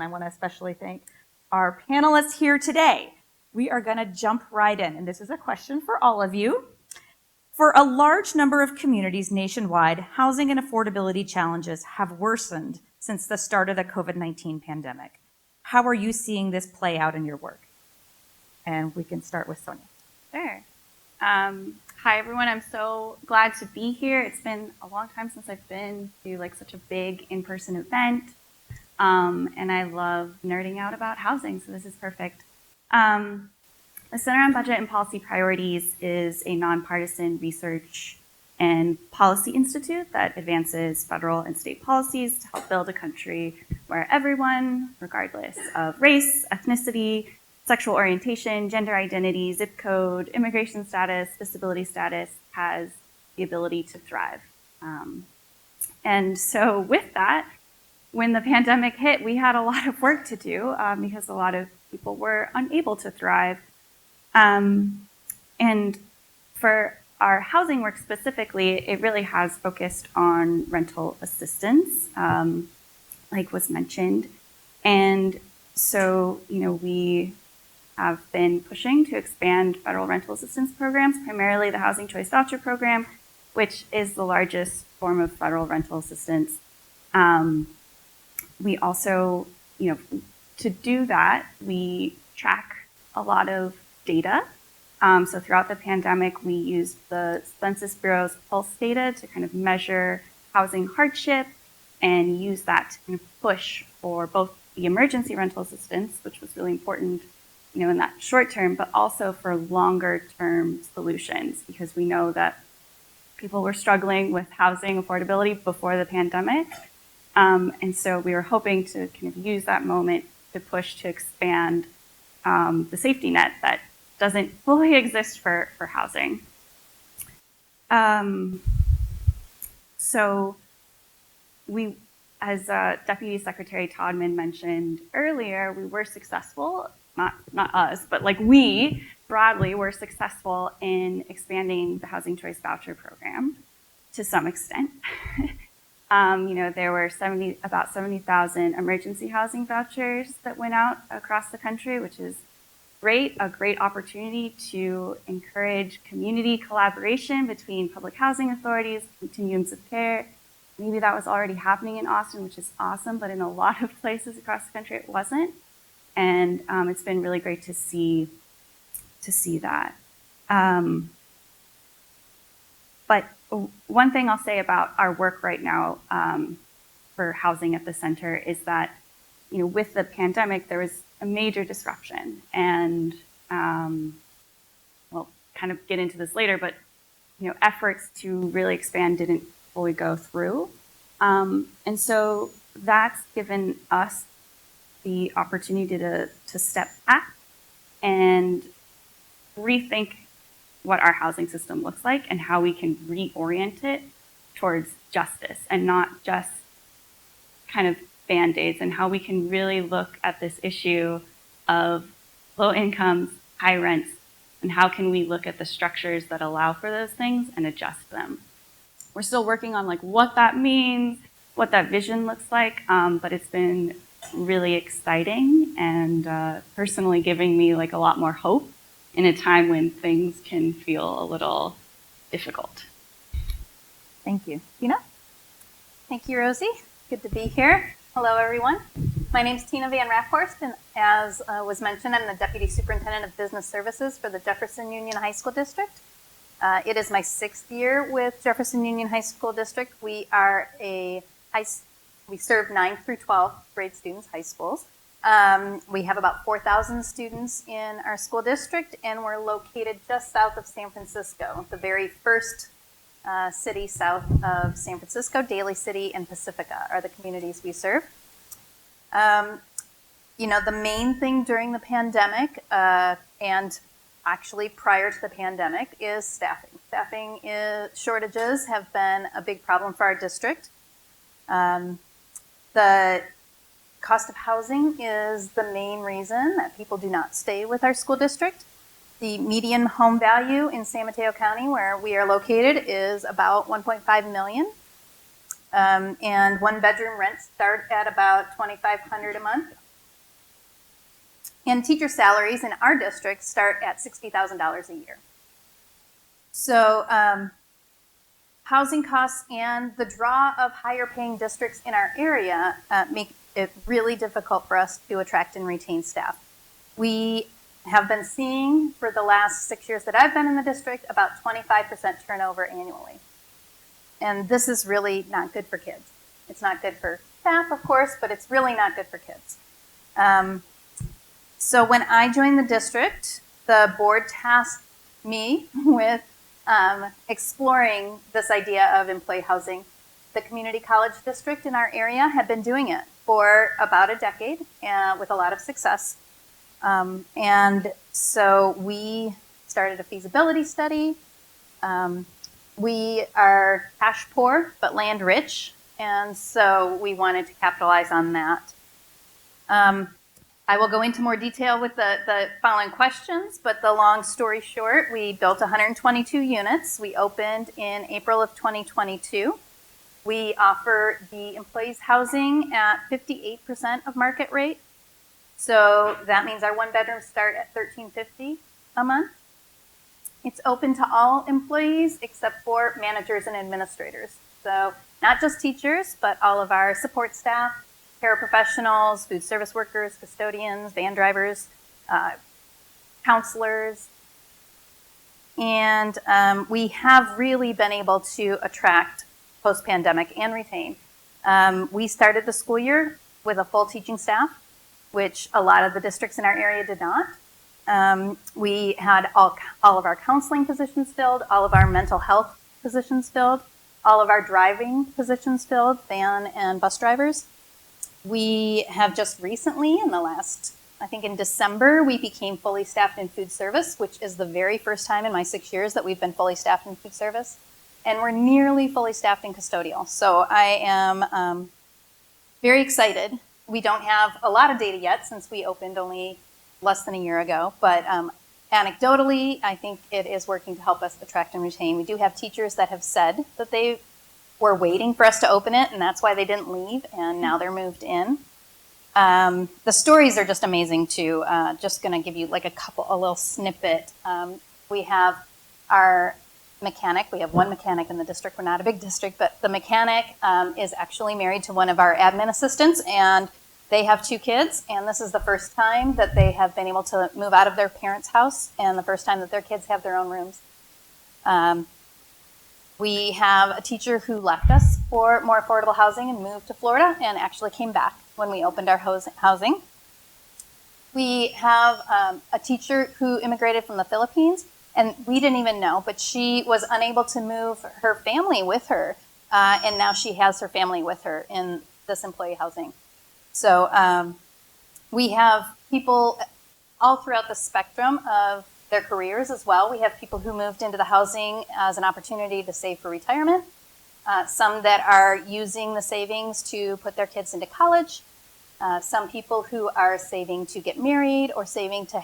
I want to especially thank our panelists here today. We are going to jump right in, and this is a question for all of you. For a large number of communities nationwide, housing and affordability challenges have worsened since the start of the COVID-19 pandemic. How are you seeing this play out in your work? And we can start with Sonya. Sure. Hi, everyone. I'm so glad to be here. It's been a long time since I've been to like such a big in-person event. And I love nerding out about housing, so this is perfect. The Center on Budget and Policy Priorities is a nonpartisan research and policy institute that advances federal and state policies to help build a country where everyone, regardless of race, ethnicity, sexual orientation, gender identity, zip code, immigration status, disability status, has the ability to thrive. And so with that, when the pandemic hit, we had a lot of work to do because a lot of people were unable to thrive. And for our housing work specifically, it really has focused on rental assistance, like was mentioned. And so, we have been pushing to expand federal rental assistance programs, primarily the Housing Choice Voucher Program, which is the largest form of federal rental assistance. We also, to do that, we track a lot of data. So throughout the pandemic, we used the Census Bureau's pulse data to kind of measure housing hardship and use that to kind of push for both the emergency rental assistance, which was really important, in that short term, but also for longer term solutions, because we know that people were struggling with housing affordability before the pandemic. And so we were hoping to kind of use that moment to push to expand the safety net that doesn't fully exist for housing. So we, as Deputy Secretary Todman mentioned earlier, we were successful, not us, but like we broadly were successful in expanding the Housing Choice Voucher Program to some extent. There were about 70,000 emergency housing vouchers that went out across the country, which is a great opportunity to encourage community collaboration between public housing authorities, continuums of care. Maybe that was already happening in Austin, which is awesome, but in a lot of places across the country it wasn't. And it's been really great to see that. But one thing I'll say about our work right now for housing at the center is that, with the pandemic, there was a major disruption. And we'll kind of get into this later, but, efforts to really expand didn't fully go through. And so that's given us the opportunity to step back and rethink what our housing system looks like and how we can reorient it towards justice and not just kind of Band-Aids, and how we can really look at this issue of low incomes, high rents, and how can we look at the structures that allow for those things and adjust them. We're still working on what that means, what that vision looks like, but it's been really exciting and personally giving me a lot more hope in a time when things can feel a little difficult. Thank you. Tina? Thank you, Rosie. Good to be here. Hello, everyone. My name is Tina Van Raaphorst, and as was mentioned, I'm the Deputy Superintendent of Business Services for the Jefferson Union High School District. It is my 6th year with Jefferson Union High School District. We are we serve 9th through 12th grade students, high schools. We have about 4,000 students in our school district, and we're located just south of San Francisco, the very first city south of San Francisco. Daly City and Pacifica are the communities we serve. The main thing during the pandemic and actually prior to the pandemic is staffing. Staffing shortages have been a big problem for our district. The cost of housing is the main reason that people do not stay with our school district. The median home value in San Mateo County, where we are located, is about $1.5 million. And one bedroom rents start at about $2,500 a month. And teacher salaries in our district start at $60,000 a year. So housing costs and the draw of higher paying districts in our area make it really difficult for us to attract and retain staff. We have been seeing for the last 6 years that I've been in the district about 25% turnover annually. And this is really not good for kids. It's not good for staff, of course, but it's really not good for kids. So when I joined the district, the board tasked me with exploring this idea of employee housing. The community college district in our area had been doing it for about a decade with a lot of success. And so we started a feasibility study. We are cash poor, but land rich. And so we wanted to capitalize on that. I will go into more detail with the following questions, but the long story short, we built 122 units. We opened in April of 2022. We offer the employees housing at 58% of market rate. So that means our one bedrooms start at $1,350 a month. It's open to all employees except for managers and administrators. So not just teachers, but all of our support staff, paraprofessionals, food service workers, custodians, van drivers, counselors. And we have really been able to attract post-pandemic and retain. We started the school year with a full teaching staff, which a lot of the districts in our area did not. We had all of our counseling positions filled, all of our mental health positions filled, all of our driving positions filled, van and bus drivers. We have just recently, in the last, I think in December, we became fully staffed in food service, which is the very first time in my 6 years that we've been fully staffed in food service. And we're nearly fully staffed in custodial. So I am very excited. We don't have a lot of data yet since we opened only less than a year ago, but anecdotally, I think it is working to help us attract and retain. We do have teachers that have said that they were waiting for us to open it, and that's why they didn't leave, and now they're moved in. The stories are just amazing too. Just going to give you like a little snippet. We have our mechanic. We have one mechanic in the district. We're not a big district, but the mechanic is actually married to one of our admin assistants, and they have 2 kids, and this is the first time that they have been able to move out of their parents' house and the first time that their kids have their own rooms. We have a teacher who left us for more affordable housing and moved to Florida and actually came back when we opened our housing. We have a teacher who immigrated from the Philippines, and we didn't even know, but she was unable to move her family with her, and now she has her family with her in this employee housing. So we have people all throughout the spectrum of their careers as well. We have people who moved into the housing as an opportunity to save for retirement, some that are using the savings to put their kids into college, some people who are saving to get married or saving to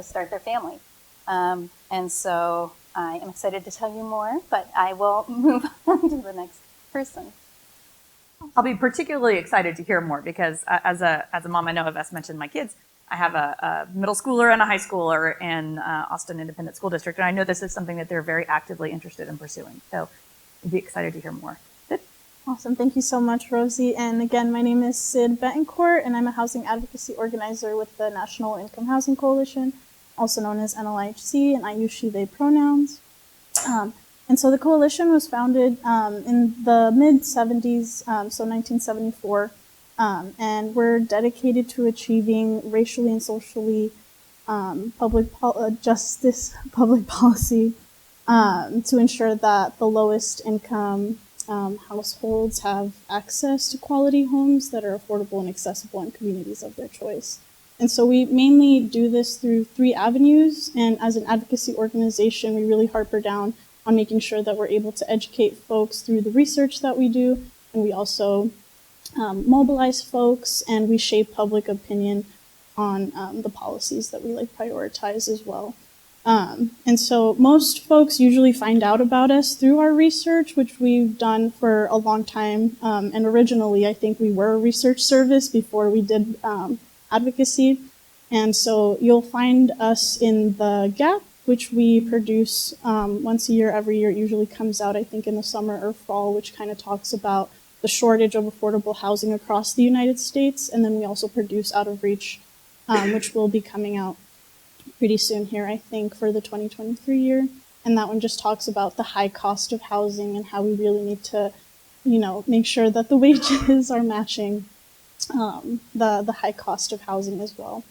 start their family. And so I am excited to tell you more, but I will move on to the next person. I'll be particularly excited to hear more because as a mom, I know I've mentioned my kids. I have a middle schooler and a high schooler in Austin Independent School District, and I know this is something that they're very actively interested in pursuing. So I'd be excited to hear more. Sid? Awesome. Thank you so much, Rosie. And again, my name is Sid Betancourt, and I'm a housing advocacy organizer with the National Income Housing Coalition, also known as NLIHC, and I use she, they pronouns. And so the coalition was founded in the mid-70s, so 1974, and we're dedicated to achieving racially and socially public policy to ensure that the lowest income households have access to quality homes that are affordable and accessible in communities of their choice. And so we mainly do this through 3 avenues, and as an advocacy organization, we really harper down on making sure that we're able to educate folks through the research that we do, and we also mobilize folks, and we shape public opinion on the policies that we prioritize as well. And so most folks usually find out about us through our research, which we've done for a long time. And originally, I think we were a research service before we did advocacy. And so you'll find us in the Gap, which we produce once a year, every year. It usually comes out, I think, in the summer or fall, which kind of talks about the shortage of affordable housing across the United States. And then we also produce Out of Reach, which will be coming out pretty soon here, I think, for the 2023 year. And that one just talks about the high cost of housing and how we really need to, make sure that the wages are matching the high cost of housing as well.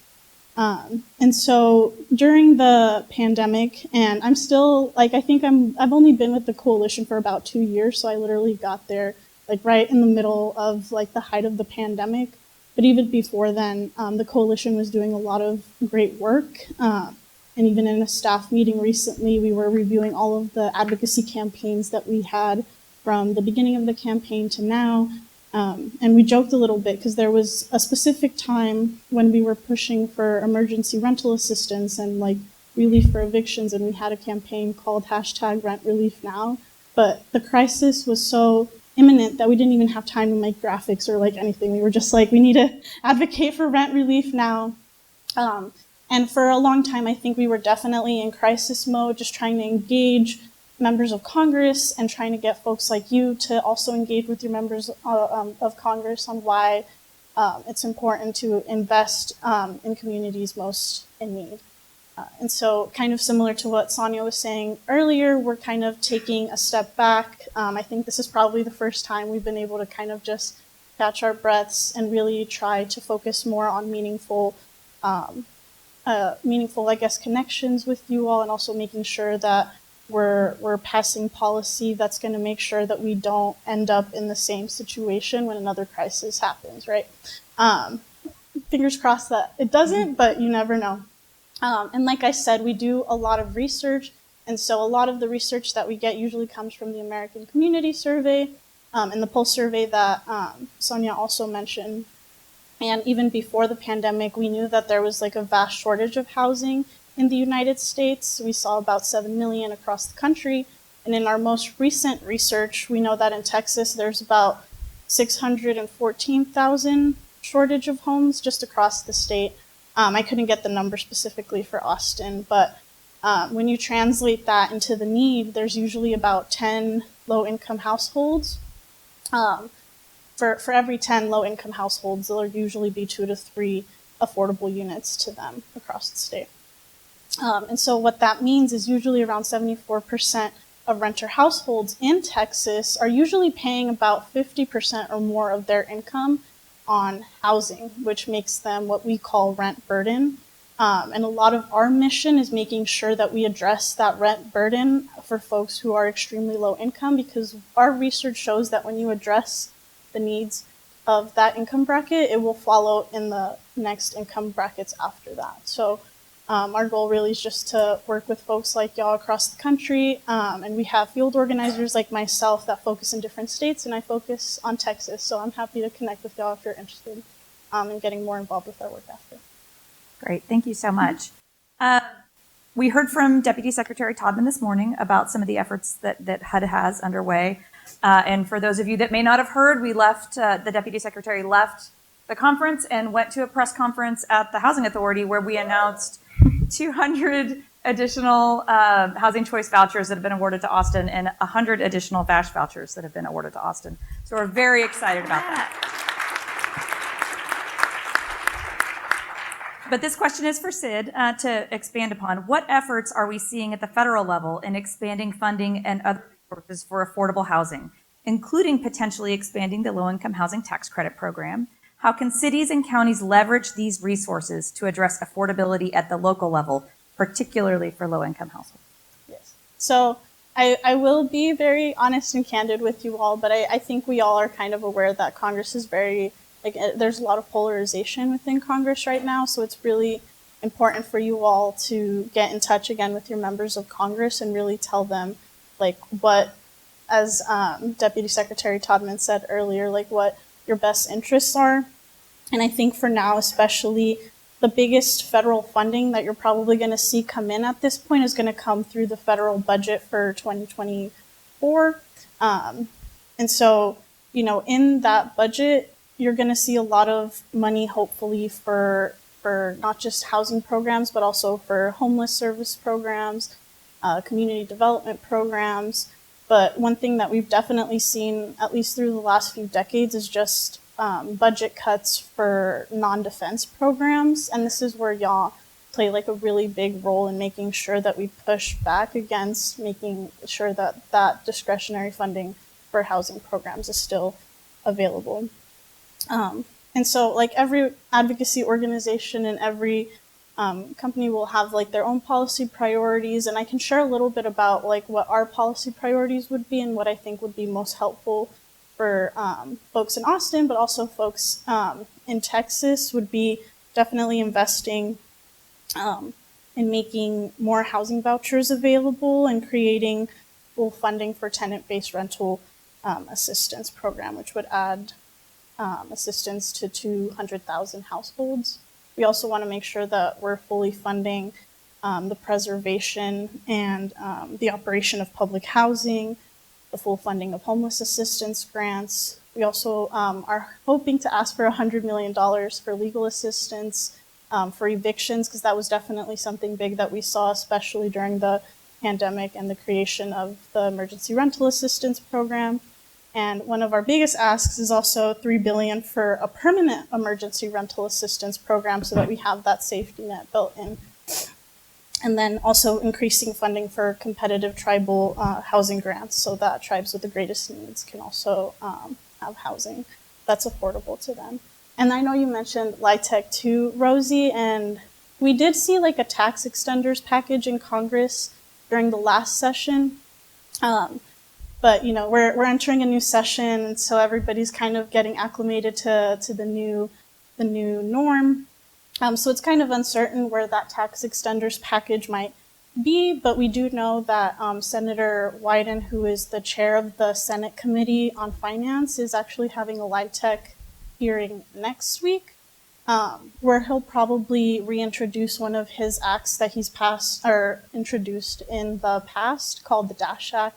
And so during the pandemic, and I'm still, I think I've only been with the coalition for about 2 years, so I literally got there, right in the middle of, the height of the pandemic. But even before then, the coalition was doing a lot of great work. And even in a staff meeting recently, we were reviewing all of the advocacy campaigns that we had from the beginning of the campaign to now. And we joked a little bit because there was a specific time when we were pushing for emergency rental assistance and relief for evictions, and we had a campaign called #RentReliefNow. But the crisis was so imminent that we didn't even have time to make graphics or anything. We were just we need to advocate for rent relief now. And for a long time, I think we were definitely in crisis mode, just trying to engage members of Congress and trying to get folks like you to also engage with your members of Congress on why it's important to invest in communities most in need. And so kind of similar to what Sonya was saying earlier, we're kind of taking a step back. I think this is probably the first time we've been able to kind of just catch our breaths and really try to focus more on meaningful, connections with you all, and also making sure that we're passing policy that's going to make sure that we don't end up in the same situation when another crisis happens, right? Fingers crossed that it doesn't, but you never know. And like I said, we do a lot of research, and so a lot of the research that we get usually comes from the American Community Survey and the Pulse Survey that Sonya also mentioned. And even before the pandemic, we knew that there was a vast shortage of housing in the United States. We saw about 7 million across the country. And in our most recent research, we know that in Texas, there's about 614,000 shortage of homes just across the state. I couldn't get the number specifically for Austin, but when you translate that into the need, there's usually about 10 low-income households. For every 10 low-income households, there'll usually be 2 to 3 affordable units to them across the state. And so what that means is usually around 74% of renter households in Texas are usually paying about 50% or more of their income on housing, which makes them what we call rent burden. And a lot of our mission is making sure that we address that rent burden for folks who are extremely low income, because our research shows that when you address the needs of that income bracket, it will follow in the next income brackets after that. So our goal really is just to work with folks like y'all across the country, and we have field organizers like myself that focus in different states, and I focus on Texas, so I'm happy to connect with y'all if you're interested in getting more involved with our work after. Great, thank you so much. We heard from Deputy Secretary Todman this morning about some of the efforts that HUD has underway. And for those of you that may not have heard, the Deputy Secretary left the conference and went to a press conference at the Housing Authority where we announced 200 additional housing choice vouchers that have been awarded to Austin and 100 additional VASH vouchers that have been awarded to Austin. So we're very excited about that. But this question is for Sid to expand upon. What efforts are we seeing at the federal level in expanding funding and other resources for affordable housing, including potentially expanding the low-income housing tax credit program? How can cities and counties leverage these resources to address affordability at the local level, particularly for low-income households? Yes. So I will be very honest and candid with you all, but I think we all are kind of aware that Congress is very, there's a lot of polarization within Congress right now, so it's really important for you all to get in touch again with your members of Congress and really tell them, what, as Deputy Secretary Todman said earlier, what your best interests are. And I think for now, especially, the biggest federal funding that you're probably going to see come in at this point is going to come through the federal budget for 2024. And so, in that budget, you're going to see a lot of money, hopefully, for for not just housing programs, but also for homeless service programs, community development programs. But one thing that we've definitely seen, at least through the last few decades, is just budget cuts for non-defense programs. And this is where y'all play like a really big role in making sure that we push back against making sure that that discretionary funding for housing programs is still available. And so like every advocacy organization and every company will have like their own policy priorities, and I can share a little bit about like what our policy priorities would be and what I think would be most helpful for folks in Austin, but also folks in Texas. Would be definitely investing in making more housing vouchers available and creating full funding for tenant-based rental assistance program, which would add assistance to 200,000 households. We also want to make sure that we're fully funding the preservation and the operation of public housing, the full funding of homeless assistance grants. We also are hoping to ask for $100 million for legal assistance for evictions, because that was definitely something big that we saw, especially during the pandemic and the creation of the emergency rental assistance program. And one of our biggest asks is also $3 billion for a permanent emergency rental assistance program so that we have that safety net built in. And then also increasing funding for competitive tribal housing grants so that tribes with the greatest needs can also have housing that's affordable to them. And I know you mentioned LIHTC too, Rosie, and we did see like a tax extenders package in Congress during the last session. But you know, we're entering a new session, and so everybody's kind of getting acclimated to the new norm. So it's kind of uncertain where that tax extenders package might be, but we do know that Senator Wyden, who is the chair of the Senate Committee on Finance, is actually having a LIHTC hearing next week, where he'll probably reintroduce one of his acts that he's passed or introduced in the past called the DASH Act.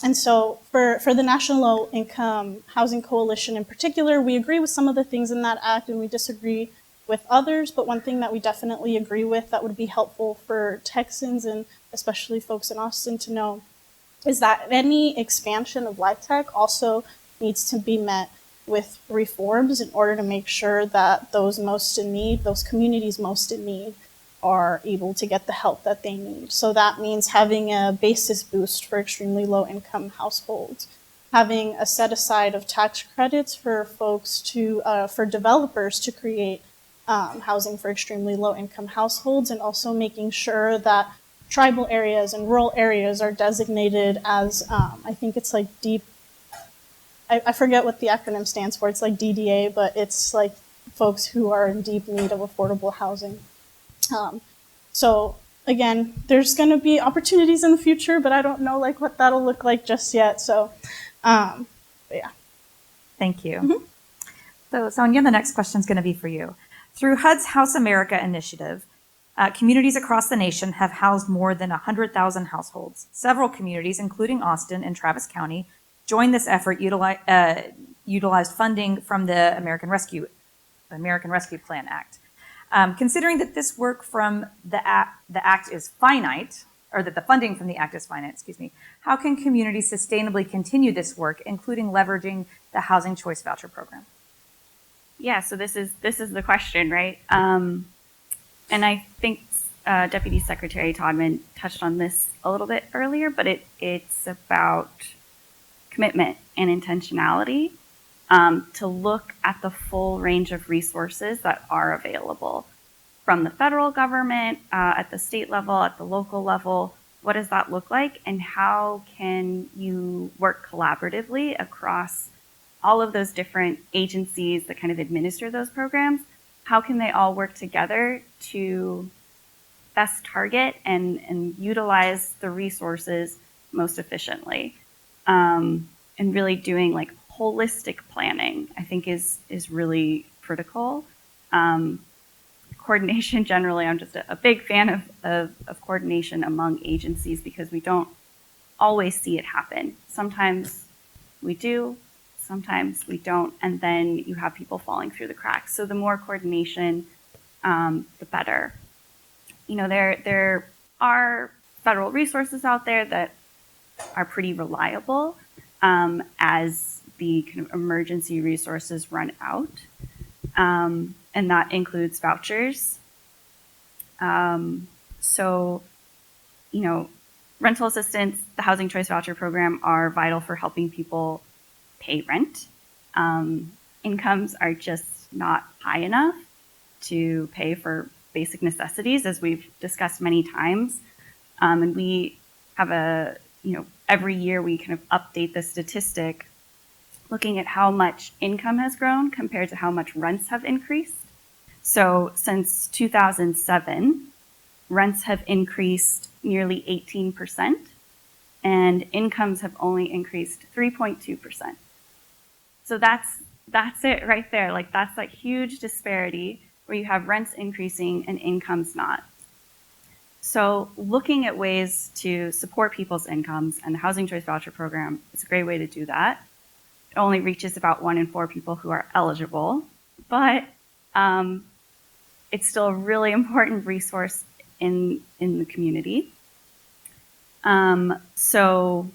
And so for the National Low Income Housing Coalition in particular, we agree with some of the things in that act and we disagree with others, but one thing that we definitely agree with that would be helpful for Texans and especially folks in Austin to know is that any expansion of LIHTC also needs to be met with reforms in order to make sure that those most in need, those communities most in need, are able to get the help that they need. So that means having a basis boost for extremely low income households, having a set aside of tax credits for folks to, for developers to create housing for extremely low income households, and also making sure that tribal areas and rural areas are designated as, I think it's like I forget what the acronym stands for, it's like DDA, but it's like folks who are in deep need of affordable housing. So again, there's going to be opportunities in the future, but I don't know like what that'll look like just yet. So, but yeah. Thank you. So Sonya, the next question is going to be for you. Through HUD's House America initiative, communities across the nation have housed more than 100,000 households. Several communities, including Austin and Travis County, joined this effort, utilized funding from the American Rescue Plan Act. Considering that this work from the act is finite, or that the funding from the act is finite, how can communities sustainably continue this work, including leveraging the Housing Choice Voucher Program? Yeah, so this is the question, right? And I think Deputy Secretary Todman touched on this a little bit earlier, but it's about commitment and intentionality to look at the full range of resources that are available from the federal government, at the state level, at the local level. What does that look like? And how can you work collaboratively across all of those different agencies that kind of administer those programs? How can they all work together to best target and utilize the resources most efficiently? And really doing like holistic planning, I think is really critical. Coordination generally, I'm just a big fan of coordination among agencies because we don't always see it happen. Sometimes we do, sometimes we don't, and then you have people falling through the cracks. So the more coordination the better. There are federal resources out there that are pretty reliable as the kind of emergency resources run out. And that includes vouchers. Rental assistance, the Housing Choice Voucher Program are vital for helping people pay rent. Incomes are just not high enough to pay for basic necessities, as we've discussed many times. And we have every year we kind of update the statistic looking at how much income has grown compared to how much rents have increased. So since 2007, rents have increased nearly 18%, and incomes have only increased 3.2%. So that's it right there. Like, that's that huge disparity where you have rents increasing and incomes not. So looking at ways to support people's incomes, and the Housing Choice Voucher Program is a great way to do that. It only reaches about 1 in 4 people who are eligible, but it's still a really important resource in the community. So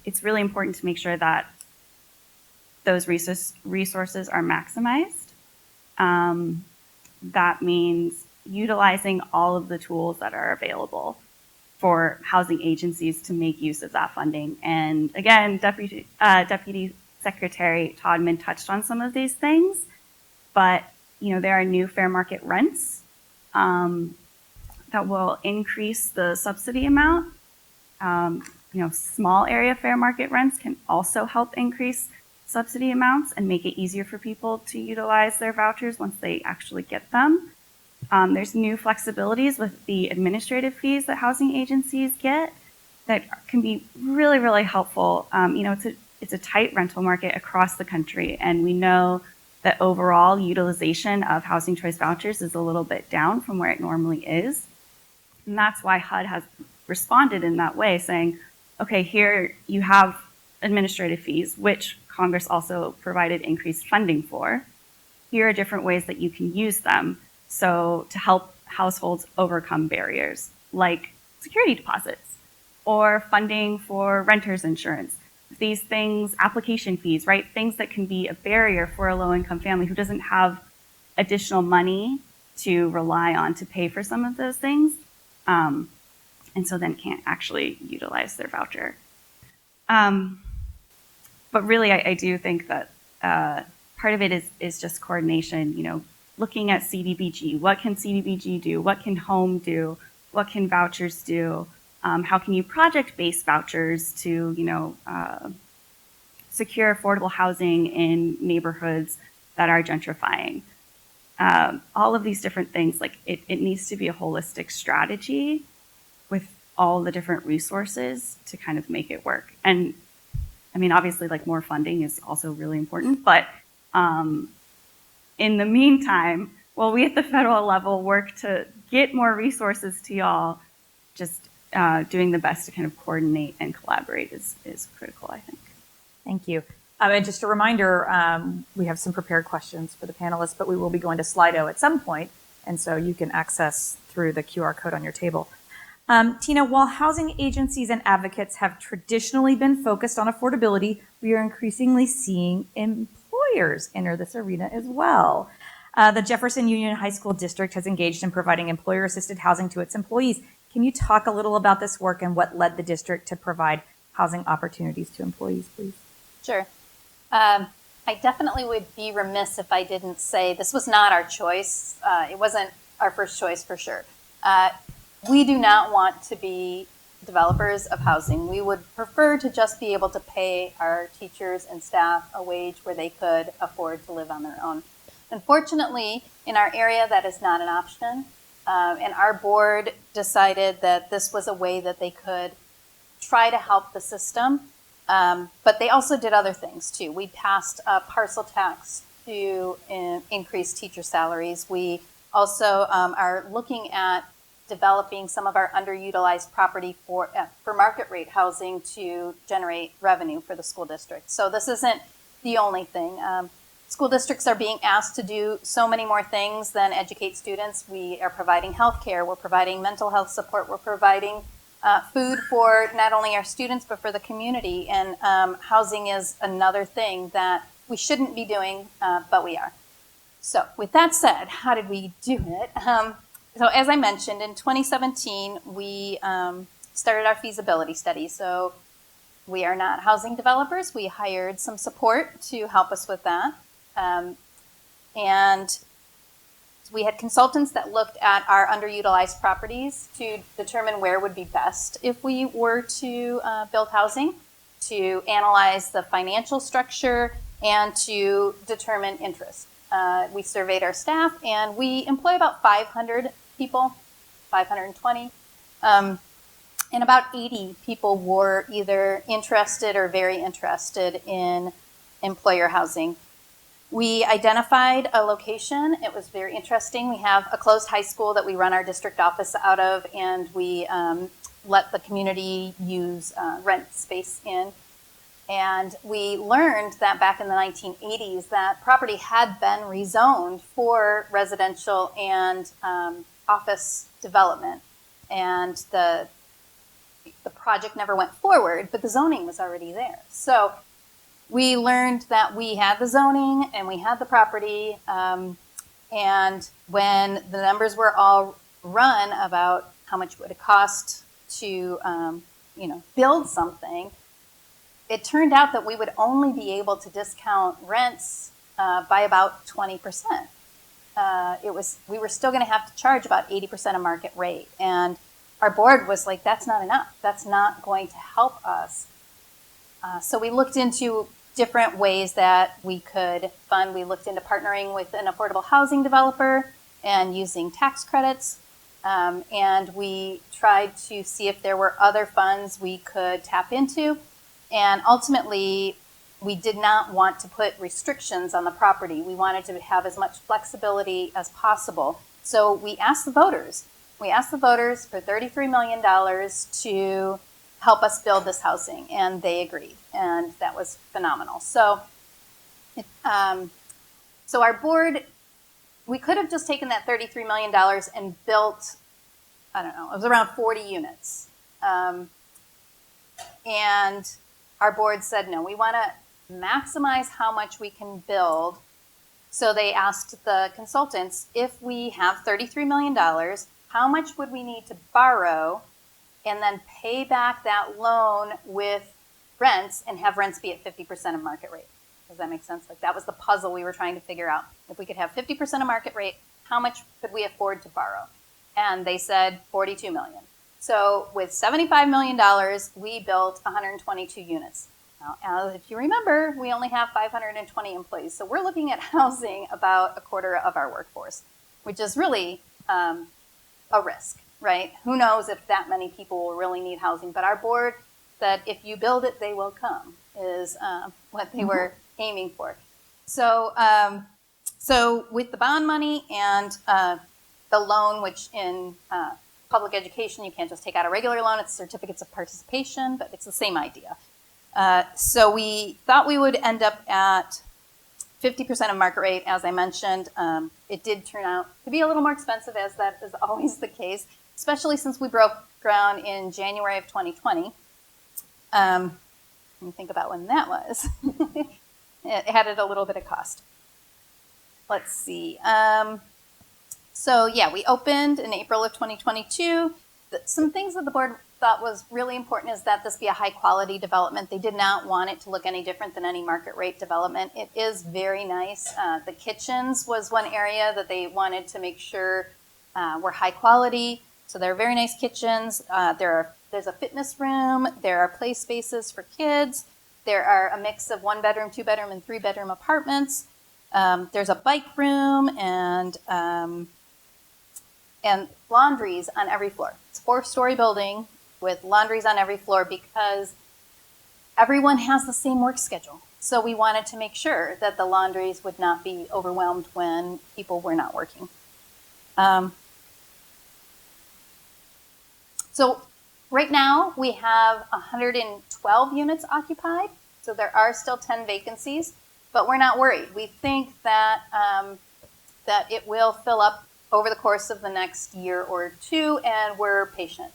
it's really important to make sure that those resources are maximized. That means utilizing all of the tools that are available for housing agencies to make use of that funding. And again, Deputy Secretary Todman touched on some of these things, but there are new fair market rents that will increase the subsidy amount. Small area fair market rents can also help increase subsidy amounts and make it easier for people to utilize their vouchers once they actually get them. There's new flexibilities with the administrative fees that housing agencies get that can be really, really helpful. It's a tight rental market across the country, and we know that overall utilization of housing choice vouchers is a little bit down from where it normally is. And that's why HUD has responded in that way, saying, okay, here you have administrative fees, which Congress also provided increased funding for. Here are different ways that you can use them so to help households overcome barriers like security deposits or funding for renters insurance. These things, application fees, right? Things that can be a barrier for a low-income family who doesn't have additional money to rely on to pay for some of those things, and so then can't actually utilize their voucher. But really, I do think that part of it is just coordination, looking at CDBG. What can CDBG do? What can home do? What can vouchers do? How can you project-based vouchers to, secure affordable housing in neighborhoods that are gentrifying? All of these different things, like it needs to be a holistic strategy with all the different resources to kind of make it work. And I mean, obviously, like, more funding is also really important, but in the meantime, while we at the federal level work to get more resources to y'all, just doing the best to kind of coordinate and collaborate is critical, I think. Thank you. And just a reminder, we have some prepared questions for the panelists, but we will be going to Slido at some point, and so you can access through the QR code on your table. Tina, while housing agencies and advocates have traditionally been focused on affordability, we are increasingly seeing employers enter this arena as well. The Jefferson Union High School District has engaged in providing employer-assisted housing to its employees. Can you talk a little about this work and what led the district to provide housing opportunities to employees, please? Sure. I definitely would be remiss if I didn't say this was not our choice. It wasn't our first choice for sure. We do not want to be developers of housing. We would prefer to just be able to pay our teachers and staff a wage where they could afford to live on their own. Unfortunately, in our area, that is not an option. And our board decided that this was a way that they could try to help the system. But they also did other things too. We passed a parcel tax to increase teacher salaries. We also are looking at developing some of our underutilized property for market rate housing to generate revenue for the school district. So this isn't the only thing. School districts are being asked to do so many more things than educate students. We are providing healthcare, we're providing mental health support, we're providing food for not only our students but for the community. And housing is another thing that we shouldn't be doing, but we are. So with that said, how did we do it? So as I mentioned, in 2017, we started our feasibility study. So we are not housing developers. We hired some support to help us with that. And we had consultants that looked at our underutilized properties to determine where would be best if we were to build housing, to analyze the financial structure, and to determine interest. We surveyed our staff, and we employ about 500 people, 520. And about 80 people were either interested or very interested in employer housing. We identified a location. It was very interesting. We have a closed high school that we run our district office out of, and we let the community use rent space in. And we learned that back in the 1980s that property had been rezoned for residential and office development. And the project never went forward, but the zoning was already there. So we learned that we had the zoning and we had the property. And when the numbers were all run about how much would it cost to build something, it turned out that we would only be able to discount rents by about 20%. We were still going to have to charge about 80% of market rate. And our board was like, that's not enough. That's not going to help us. So we looked into different ways that we could fund. We looked into partnering with an affordable housing developer and using tax credits. And we tried to see if there were other funds we could tap into. And ultimately, we did not want to put restrictions on the property. We wanted to have as much flexibility as possible. So we asked the voters. We asked the voters for $33 million to help us build this housing, and they agreed, and that was phenomenal. So our board, we could have just taken that $33 million and built, I don't know, it was around 40 units. And our board said, no, we want to maximize how much we can build. So they asked the consultants, if we have $33 million, how much would we need to borrow and then pay back that loan with rents and have rents be at 50% of market rate? Does that make sense? Like, that was the puzzle we were trying to figure out. If we could have 50% of market rate, how much could we afford to borrow? And they said $42 million. So with $75 million, we built 122 units. Now, if you remember, we only have 520 employees. So we're looking at housing about a quarter of our workforce, which is really a risk, right? Who knows if that many people will really need housing. But our board said, if you build it, they will come, is what they were aiming for. So, so with the bond money and the loan, which in public education, you can't just take out a regular loan, it's certificates of participation, but it's the same idea. So we thought we would end up at 50% of market rate, as I mentioned. It did turn out to be a little more expensive, as that is always the case, especially since we broke ground in January of 2020. Let me think about when that was. It added a little bit of cost. Let's see. So yeah, we opened in April of 2022. Some things that the board thought was really important is that this be a high quality development. They did not want it to look any different than any market rate development. It is very nice. The kitchens was one area that they wanted to make sure were high quality. So they're very nice kitchens. There's a fitness room. There are play spaces for kids. There are a mix of 1-bedroom, 2-bedroom, and 3-bedroom apartments. There's a bike room and laundries on every floor. It's a 4-story building with laundries on every floor because everyone has the same work schedule. So we wanted to make sure that the laundries would not be overwhelmed when people were not working. So right now we have 112 units occupied. So there are still 10 vacancies. but we're not worried. We think that that it will fill up over the course of the next year or two, and we're patient.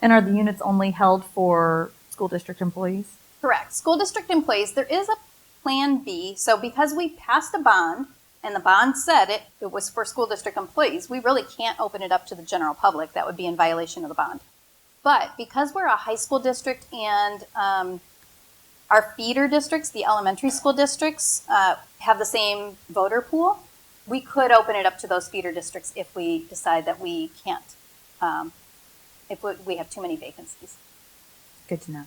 And are the units only held for school district employees? Correct. School district employees, there is a plan B. So because we passed a bond and the bond said it was for school district employees, we really can't open it up to the general public. That would be in violation of the bond. But because we're a high school district and our feeder districts, the elementary school districts, have the same voter pool, we could open it up to those feeder districts if we decide that we can't, if we have too many vacancies. Good to know.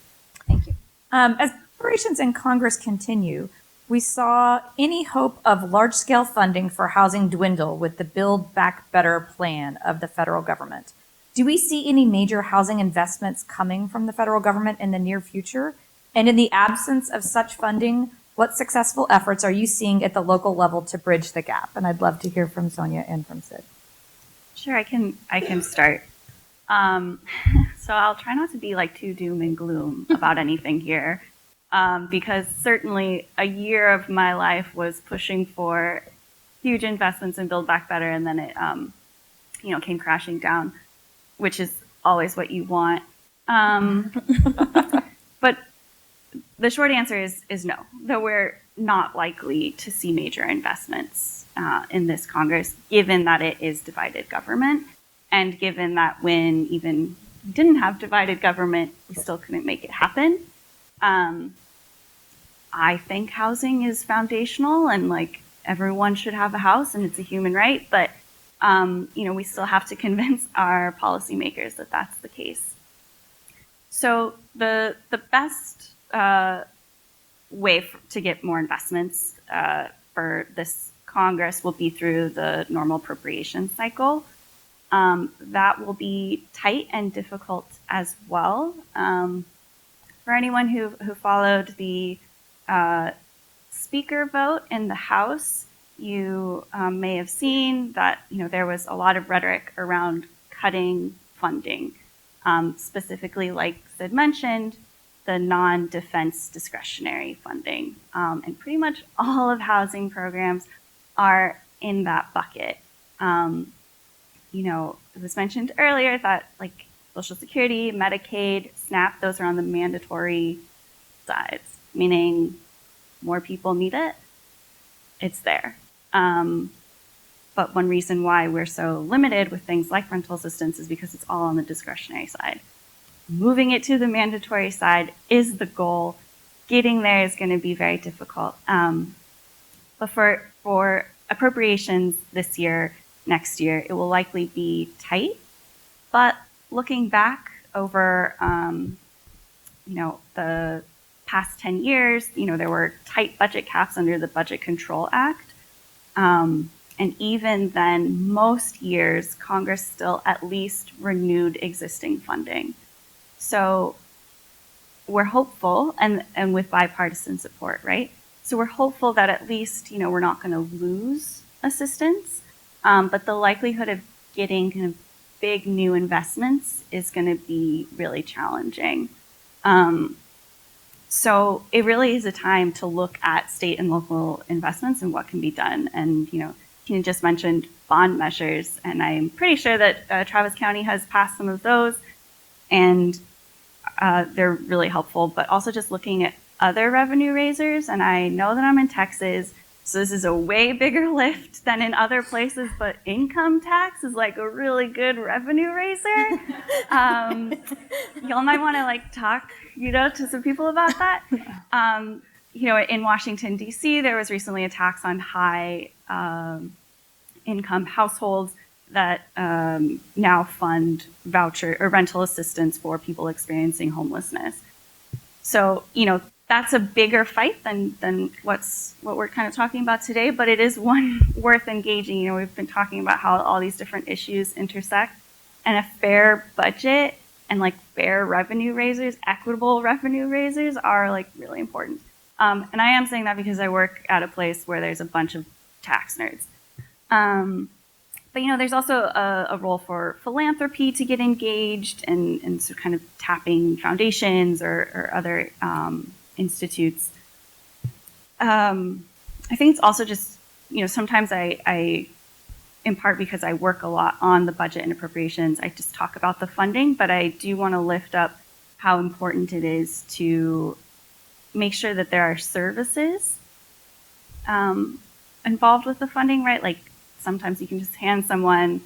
Thank you. As preparations in Congress continue, we saw any hope of large-scale funding for housing dwindle with the Build Back Better plan of the federal government. Do we see any major housing investments coming from the federal government in the near future? And in the absence of such funding, what successful efforts are you seeing at the local level to bridge the gap? And I'd love to hear from Sonya and from Sid. Sure, I can start. So I'll try not to be like too doom and gloom about anything here, because certainly a year of my life was pushing for huge investments in Build Back Better, and then it, came crashing down, which is always what you want. But the short answer is no, that we're not likely to see major investments in this Congress, given that it is divided government. And given that when even we didn't have divided government, we still couldn't make it happen. I think housing is foundational and like everyone should have a house and it's a human right. But, we still have to convince our policymakers that that's the case. So the best way to get more investments for this Congress will be through the normal appropriation cycle. That will be tight and difficult as well. For anyone who followed the speaker vote in the House, you may have seen that there was a lot of rhetoric around cutting funding, specifically, like Sid mentioned, the non-defense discretionary funding, and pretty much all of housing programs are in that bucket. It was mentioned earlier that like Social Security, Medicaid, SNAP, those are on the mandatory sides, meaning more people need it, it's there. But one reason why we're so limited with things like rental assistance is because it's all on the discretionary side. Moving it to the mandatory side is the goal. Getting there is going to be very difficult. But for appropriations this year, next year, it will likely be tight. But looking back over, the past 10 years, there were tight budget caps under the Budget Control Act. And even then, most years, Congress still at least renewed existing funding. So we're hopeful, and with bipartisan support, right? So we're hopeful that at least, we're not going to lose assistance. But the likelihood of getting kind of big new investments is going to be really challenging. So it really is a time to look at state and local investments and what can be done. And, Tina just mentioned bond measures, and I'm pretty sure that Travis County has passed some of those, and they're really helpful. But also just looking at other revenue raisers, and I know that I'm in Texas, so this is a way bigger lift than in other places, but income tax is like a really good revenue raiser. Y'all might want to talk, to some people about that. In Washington, D.C., there was recently a tax on high income households that now fund voucher or rental assistance for people experiencing homelessness. So, that's a bigger fight than what we're kind of talking about today, but it is one worth engaging. We've been talking about how all these different issues intersect, and a fair budget and fair revenue raisers, equitable revenue raisers are really important. And I am saying that because I work at a place where there's a bunch of tax nerds. But there's also a role for philanthropy to get engaged and so kind of tapping foundations or other institutes I think it's also just, sometimes I, in part because I work a lot on the budget and appropriations, I just talk about the funding, but I do want to lift up how important it is to make sure that there are services involved with the funding, right? Like sometimes you can just hand someone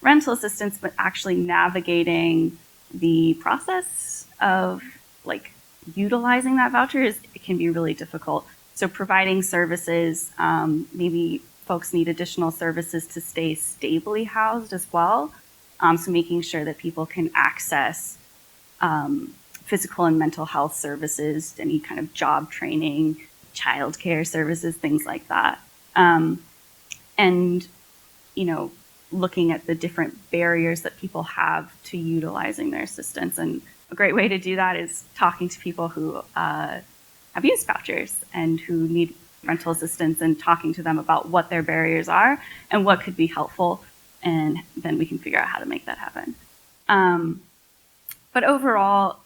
rental assistance, but actually navigating the process of like utilizing that voucher it can be really difficult. So providing services, maybe folks need additional services to stay stably housed as well. So making sure that people can access physical and mental health services, any kind of job training, childcare services, things like that. And, looking at the different barriers that people have to utilizing their assistance. And a great way to do that is talking to people who have used vouchers and who need rental assistance and talking to them about what their barriers are and what could be helpful. And then we can figure out how to make that happen. But overall,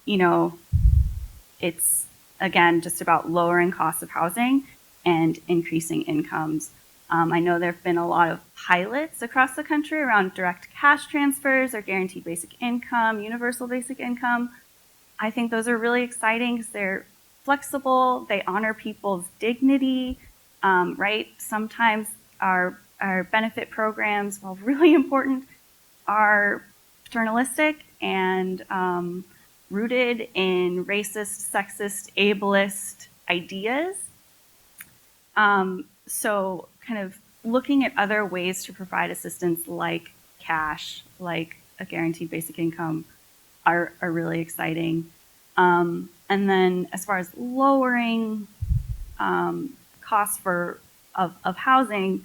it's, again, just about lowering costs of housing and increasing incomes. I know there have been a lot of pilots across the country around direct cash transfers or guaranteed basic income, universal basic income. I think those are really exciting because they're flexible, they honor people's dignity, right? Sometimes our benefit programs, while really important, are paternalistic and rooted in racist, sexist, ableist ideas. So kind of looking at other ways to provide assistance like cash, like a guaranteed basic income are really exciting. And then as far as lowering costs of housing,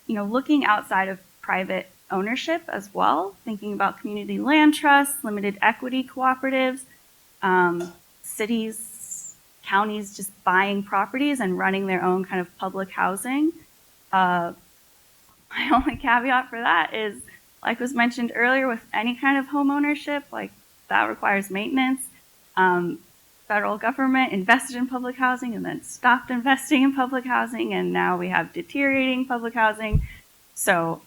looking outside of private ownership as well, thinking about community land trusts, limited equity cooperatives, cities, counties just buying properties and running their own kind of public housing. My only caveat for that is, like was mentioned earlier, with any kind of home ownership, like that requires maintenance. Federal government invested in public housing and then stopped investing in public housing, and now we have deteriorating public housing. So,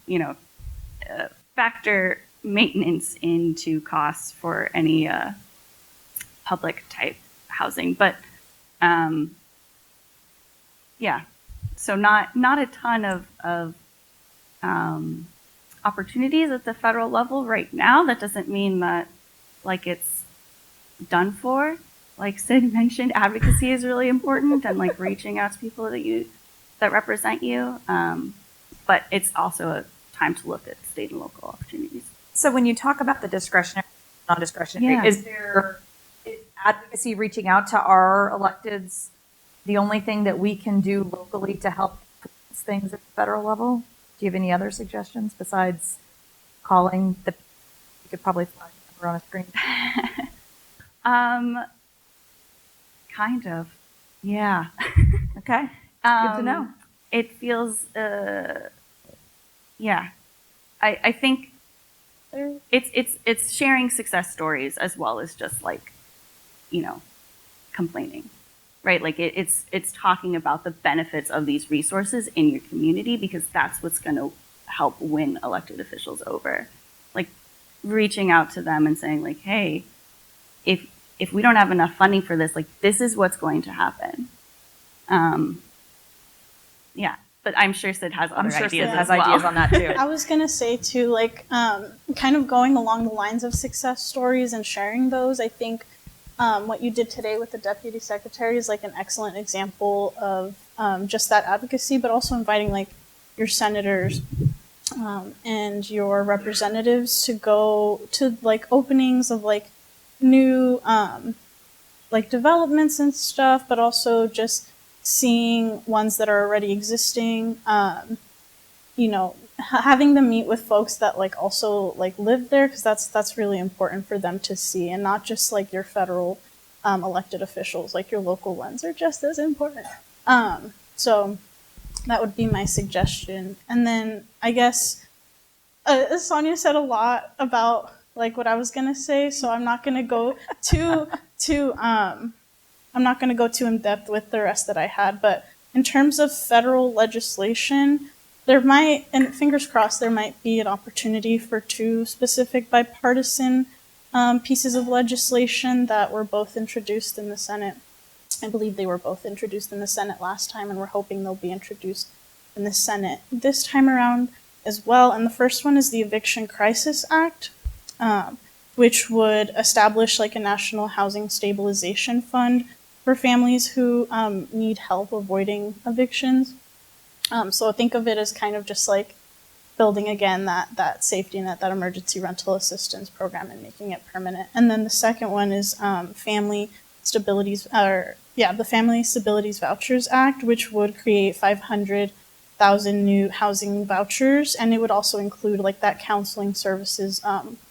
factor maintenance into costs for any public type housing. But so not a ton of opportunities at the federal level right now. That doesn't mean that like it's done for. Like Sid mentioned, advocacy is really important and like reaching out to people that represent you. But it's also a time to look at state and local opportunities. So when you talk about the discretionary, non-discretionary, is advocacy reaching out to our electeds the only thing that we can do locally to help things at the federal level? Do you have any other suggestions besides calling you could probably flash the number on a screen? Kind of. Yeah. Okay. Good to know. It feels, I think it's sharing success stories as well as just like, complaining, right? Like it's talking about the benefits of these resources in your community, because that's what's going to help win elected officials over. Like reaching out to them and saying like, hey, if we don't have enough funding for this, like this is what's going to happen. But I'm sure Sid has other ideas as well. Ideas on that too. I was gonna say too, like, kind of going along the lines of success stories and sharing those. I think what you did today with the deputy secretary is like an excellent example of just that advocacy, but also inviting like your senators and your representatives to go to like openings of like new like developments and stuff, but also just seeing ones that are already existing, having them meet with folks that like also like live there, because that's really important for them to see, and not just like your federal elected officials, like your local ones are just as important. So that would be my suggestion. And then I guess Sonya said a lot about like what I was gonna say, so I'm not gonna go too in depth with the rest that I had, but In terms of federal legislation, there might, and fingers crossed, there might be an opportunity for 2 specific bipartisan pieces of legislation that were both introduced in the Senate. I believe they were both introduced in the Senate last time, and we're hoping they'll be introduced in the Senate this time around as well. And the first one is the Eviction Crisis Act, which would establish like a national housing stabilization fund for families who need help avoiding evictions. So think of it as kind of just like building again that safety net, that emergency rental assistance program, and making it permanent. And then the second one is the Family Stabilities Vouchers Act, which would create 500,000 new housing vouchers, and it would also include like that counseling services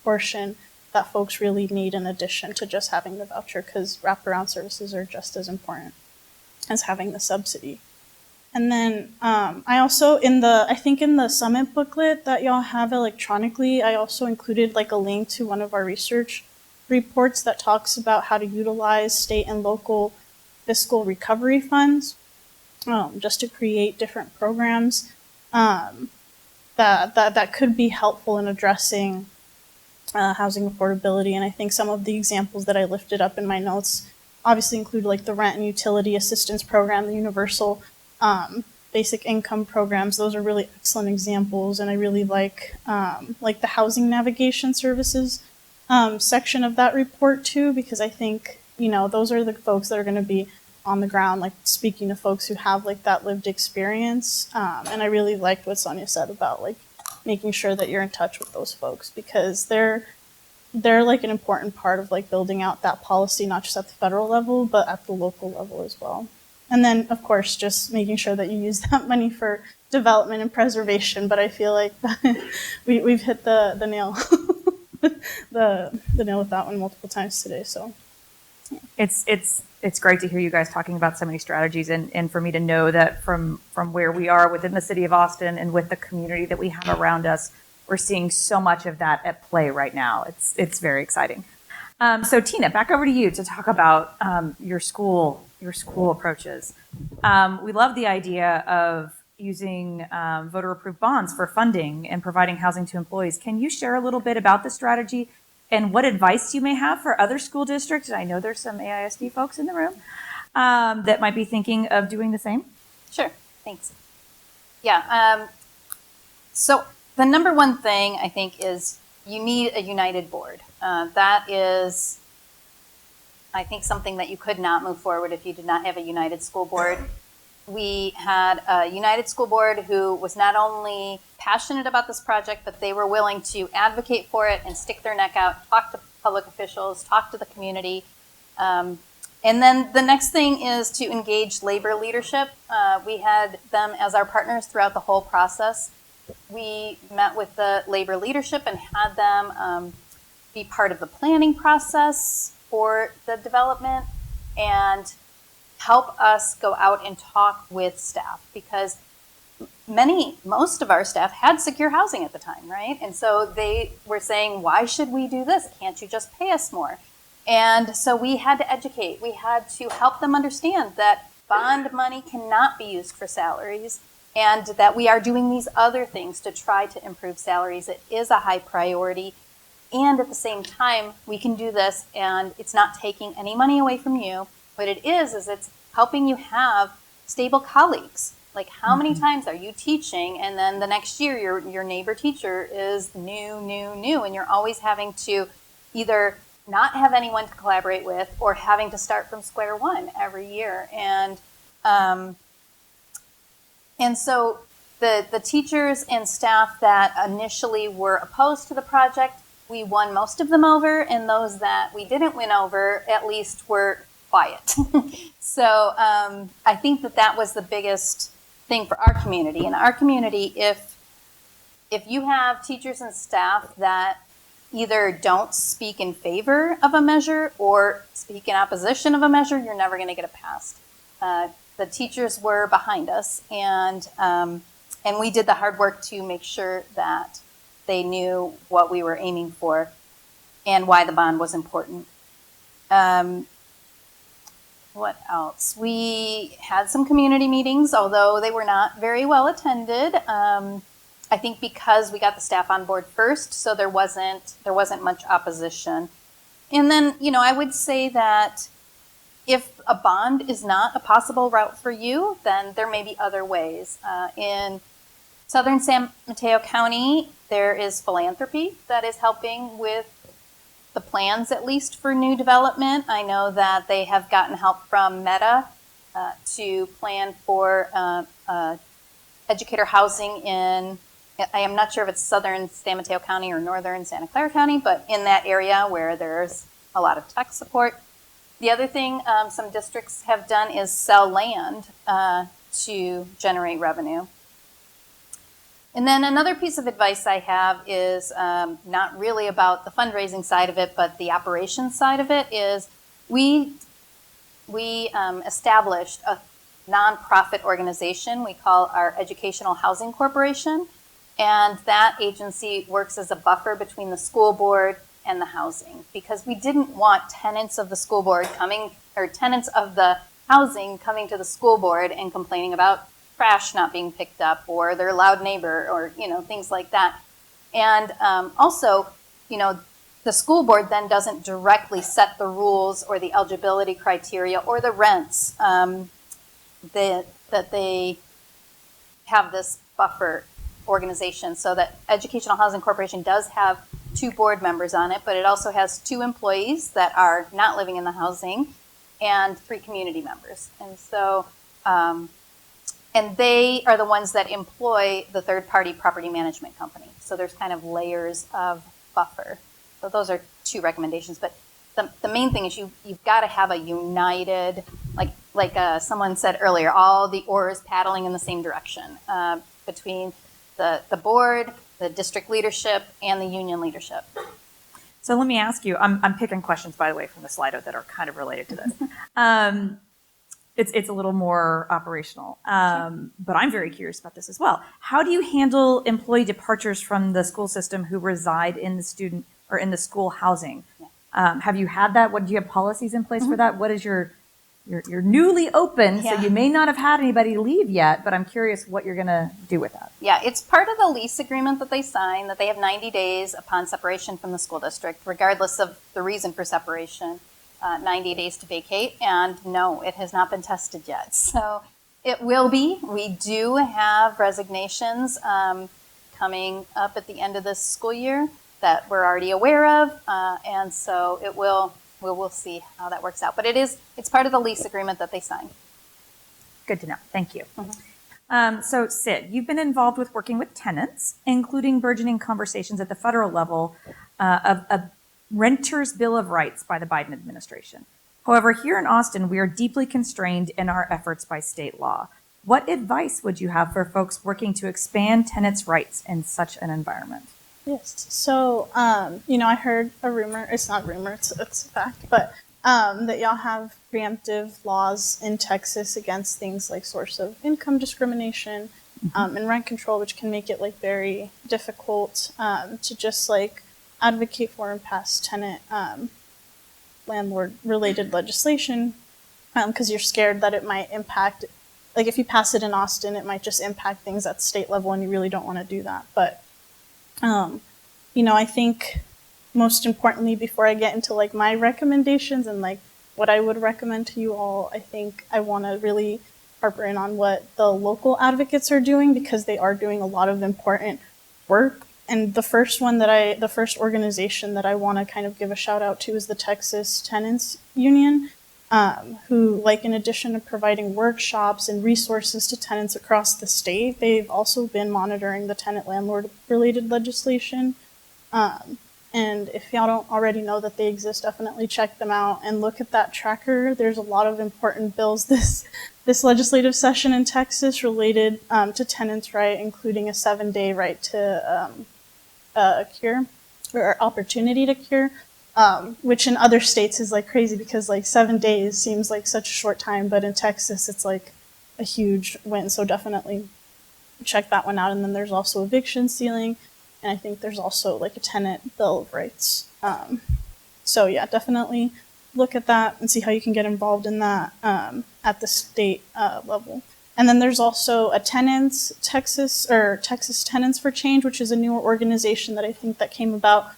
portion that folks really need in addition to just having the voucher, because wraparound services are just as important as having the subsidy. And then I also, I think in the summit booklet that y'all have electronically, I also included like a link to one of our research reports that talks about how to utilize state and local fiscal recovery funds just to create different programs that could be helpful in addressing housing affordability. And I think some of the examples that I lifted up in my notes obviously include like the rent and utility assistance program, the universal basic income programs. Those are really excellent examples, and I really like the housing navigation services section of that report too, because I think those are the folks that are going to be on the ground, like speaking to folks who have like that lived experience. And I really liked what Sonya said about like making sure that you're in touch with those folks, because they're like an important part of like building out that policy, not just at the federal level, but at the local level as well. And then, of course, just making sure that you use that money for development and preservation. But I feel like we've hit the nail the nail with that one multiple times today. So yeah. It's great to hear you guys talking about so many strategies, and for me to know that from where we are within the city of Austin and with the community that we have around us, we're seeing so much of that at play right now. It's very exciting. So Tina, back over to you to talk about your school approaches. We love the idea of using voter-approved bonds for funding and providing housing to employees. Can you share a little bit about the strategy and what advice you may have for other school districts? I know there's some AISD folks in the room that might be thinking of doing the same. Sure, thanks. Yeah, so the number one thing I think is you need a united board. That is, I think, something that you could not move forward if you did not have a united school board. We had a united school board who was not only passionate about this project, but they were willing to advocate for it and stick their neck out, talk to public officials, talk to the community. And then the next thing is to engage labor leadership. We had them as our partners throughout the whole process. We met with the labor leadership and had them be part of the planning process for the development and help us go out and talk with staff, because most of our staff had secure housing at the time, right? And so they were saying, why should we do this? Can't you just pay us more? And so we had to educate. We had to help them understand that bond money cannot be used for salaries, and that we are doing these other things to try to improve salaries. It is a high priority. And at the same time, we can do this, and it's not taking any money away from you. What it is it's helping you have stable colleagues. Like, how many times are you teaching, and then the next year your neighbor teacher is new, and you're always having to either not have anyone to collaborate with or having to start from square one every year. And so the teachers and staff that initially were opposed to the project, we won most of them over, and those that we didn't win over at least were quiet. So I think that was the biggest thing for our community. In our community, if you have teachers and staff that either don't speak in favor of a measure or speak in opposition of a measure, you're never going to get it passed. The teachers were behind us, and we did the hard work to make sure that they knew what we were aiming for and why the bond was important. What else? We had some community meetings, although they were not very well attended. I think because we got the staff on board first, so there wasn't much opposition. And then, I would say that if a bond is not a possible route for you, then there may be other ways. In southern San Mateo County, there is philanthropy that is helping with the plans, at least for new development. I know that they have gotten help from Meta to plan for educator housing in, I am not sure if it's southern San Mateo County or northern Santa Clara County, but in that area where there's a lot of tech support. The other thing some districts have done is sell land to generate revenue. And then another piece of advice I have is not really about the fundraising side of it, but the operations side of it is we established a nonprofit organization we call our Educational Housing Corporation. And that agency works as a buffer between the school board and the housing, because we didn't want tenants of the school board tenants of the housing coming to the school board and complaining about trash not being picked up or their loud neighbor or, things like that. And also, the school board then doesn't directly set the rules or the eligibility criteria or the rents that they have this buffer organization. So that Educational Housing Corporation does have 2 board members on it, but it also has 2 employees that are not living in the housing and 3 community members. And so, and they are the ones that employ the third-party property management company. So there's kind of layers of buffer. So those are 2 recommendations. But the main thing is you've got to have a united, like someone said earlier, all the oars paddling in the same direction between the board, the district leadership, and the union leadership. So let me ask you, I'm picking questions, by the way, from the Slido that are kind of related to this. It's a little more operational, but I'm very curious about this as well. How do you handle employee departures from the school system who reside in the student or in the school housing? Yeah. Have you had that? Do you have policies in place for that? What is your newly open, so you may not have had anybody leave yet, but I'm curious what you're going to do with that. Yeah, it's part of the lease agreement that they sign, that they have 90 days upon separation from the school district, regardless of the reason for separation, 90 days to vacate. And no, it has not been tested yet. So it will be. We do have resignations coming up at the end of this school year that we're already aware of. And so it will. We'll see how that works out. But it's part of the lease agreement that they sign. Good to know. Thank you. Mm-hmm. So Sid, you've been involved with working with tenants, including burgeoning conversations at the federal level of a renter's bill of rights by the Biden administration. However, here in Austin, we are deeply constrained in our efforts by state law. What advice would you have for folks working to expand tenants' rights in such an environment? Yes. So, I heard a rumor. It's not a rumor. It's a fact. But that y'all have preemptive laws in Texas against things like source of income discrimination and rent control, which can make it very difficult to just advocate for and pass tenant landlord related legislation because you're scared that it might impact. If you pass it in Austin, it might just impact things at the state level, and you really don't want to do that. But I think most importantly, before I get into my recommendations and what I would recommend to you all, I think I want to really harper in on what the local advocates are doing, because they are doing a lot of important work. And the first organization that I want to kind of give a shout out to is the Texas Tenants Union, who, in addition to providing workshops and resources to tenants across the state, they've also been monitoring the tenant landlord related legislation. And if y'all don't already know that they exist, definitely check them out and look at that tracker. There's a lot of important bills this legislative session in Texas related to tenants' right, including a 7-day right to cure or opportunity to cure. Which in other states is crazy because 7 days seems like such a short time, but in Texas it's a huge win. So definitely check that one out. And then there's also eviction ceiling, and I think there's also a tenant bill of rights. So yeah, definitely look at that and see how you can get involved in that at the state level. And then there's also a Texas Tenants for Change, which is a newer organization that I think that came about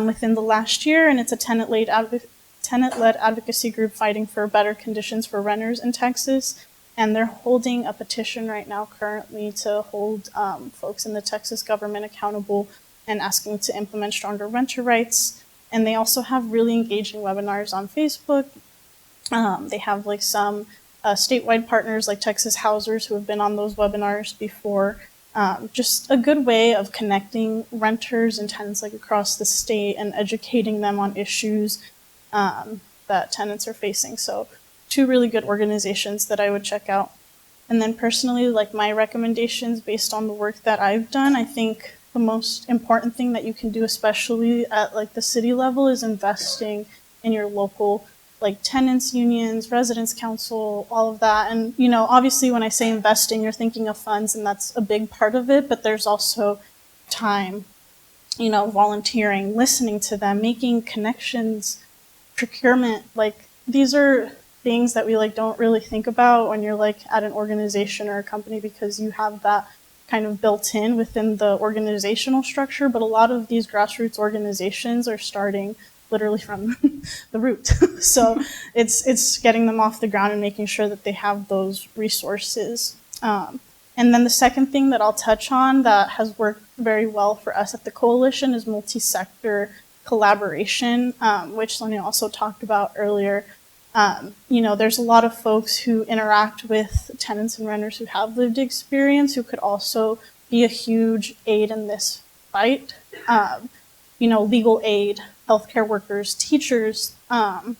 within the last year, and it's a tenant-led advocacy group fighting for better conditions for renters in Texas. And they're holding a petition right now currently to hold folks in the Texas government accountable and asking to implement stronger renter rights. And they also have really engaging webinars on Facebook. They have like some statewide partners like Texas Housers who have been on those webinars before. Just a good way of connecting renters and tenants like across the state and educating them on issues that tenants are facing. So 2 really good organizations that I would check out. And then personally, like my recommendations based on the work that I've done, I think the most important thing that you can do, especially at like the city level, is investing in your local like tenants unions, residents council, all of that. And, you know, obviously when I say investing, you're thinking of funds, and that's a big part of it, but there's also time, you know, volunteering, listening to them, making connections, procurement. Like these are things that we like don't really think about when you're like at an organization or a company, because you have that kind of built in within the organizational structure. But a lot of these grassroots organizations are starting literally from the root. So it's getting them off the ground and making sure that they have those resources. And then the second thing that I'll touch on that has worked very well for us at the coalition is multi-sector collaboration, which Sonya also talked about earlier. You know, there's a lot of folks who interact with tenants and renters who have lived experience who could also be a huge aid in this fight. You know, legal aid, healthcare workers, teachers, and,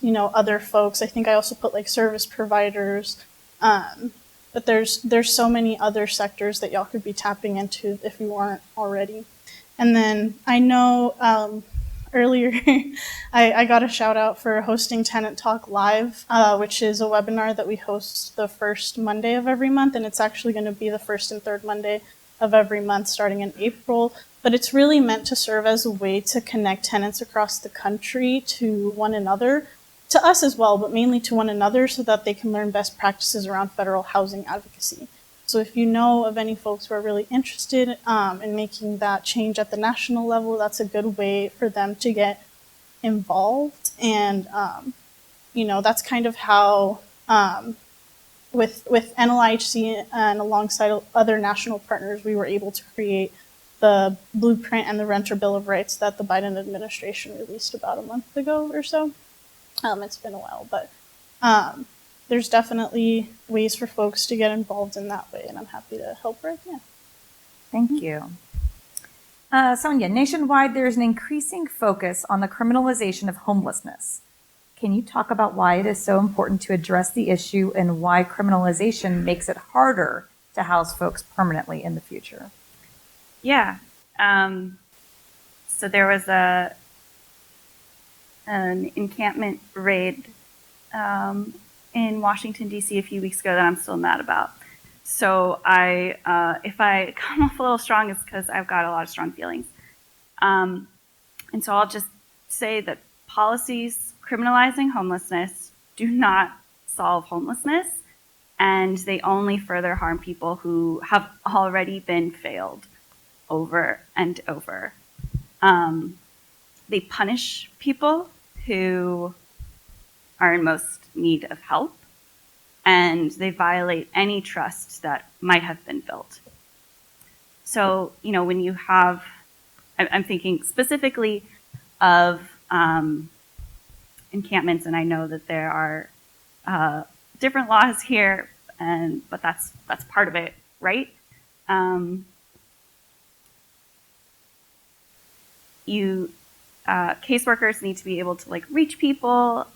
you know, other folks. I think I also put like service providers, but there's so many other sectors that y'all could be tapping into if you aren't already. And then I know earlier I got a shout out for hosting Tenant Talk Live, which is a webinar that we host the first Monday of every month, and it's actually going to be the first and third Monday of every month starting in April. But it's really meant to serve as a way to connect tenants across the country to one another, to us as well, but mainly to one another, so that they can learn best practices around federal housing advocacy. So if you know of any folks who are really interested in making that change at the national level, that's a good way for them to get involved. And, you know, that's kind of how, with NLIHC and alongside other national partners, we were able to create the blueprint and the Renter Bill of Rights that the Biden administration released about a month ago or so. It's been a while, but there's definitely ways for folks to get involved in that way, and I'm happy to help right now. Thank you. Sonya, nationwide, there's an increasing focus on the criminalization of homelessness. Can you talk about why it is so important to address the issue and why criminalization makes it harder to house folks permanently in the future? Yeah. So there was an encampment raid in Washington, D.C. a few weeks ago that I'm still mad about. So if I come off a little strong, it's because I've got a lot of strong feelings. And so I'll just say that policies criminalizing homelessness do not solve homelessness, and they only further harm people who have already been failed over and over. They punish people who are in most need of help, and they violate any trust that might have been built. So, you know, when you have, I'm thinking specifically of encampments, and I know that there are different laws here, but that's part of it, right? Caseworkers need to be able to like reach people.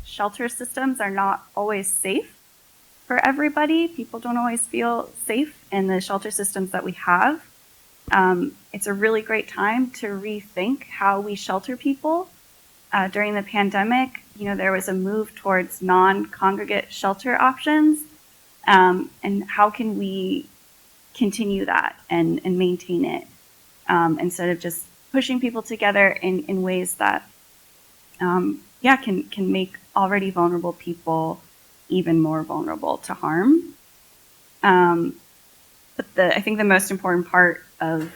Shelter systems are not always safe for everybody. People don't always feel safe in the shelter systems that we have. It's a really great time to rethink how we shelter people. During the pandemic, you know, there was a move towards non-congregate shelter options. And how can we continue that and maintain it instead of just pushing people together in ways that can make already vulnerable people even more vulnerable to harm. But I think the most important part of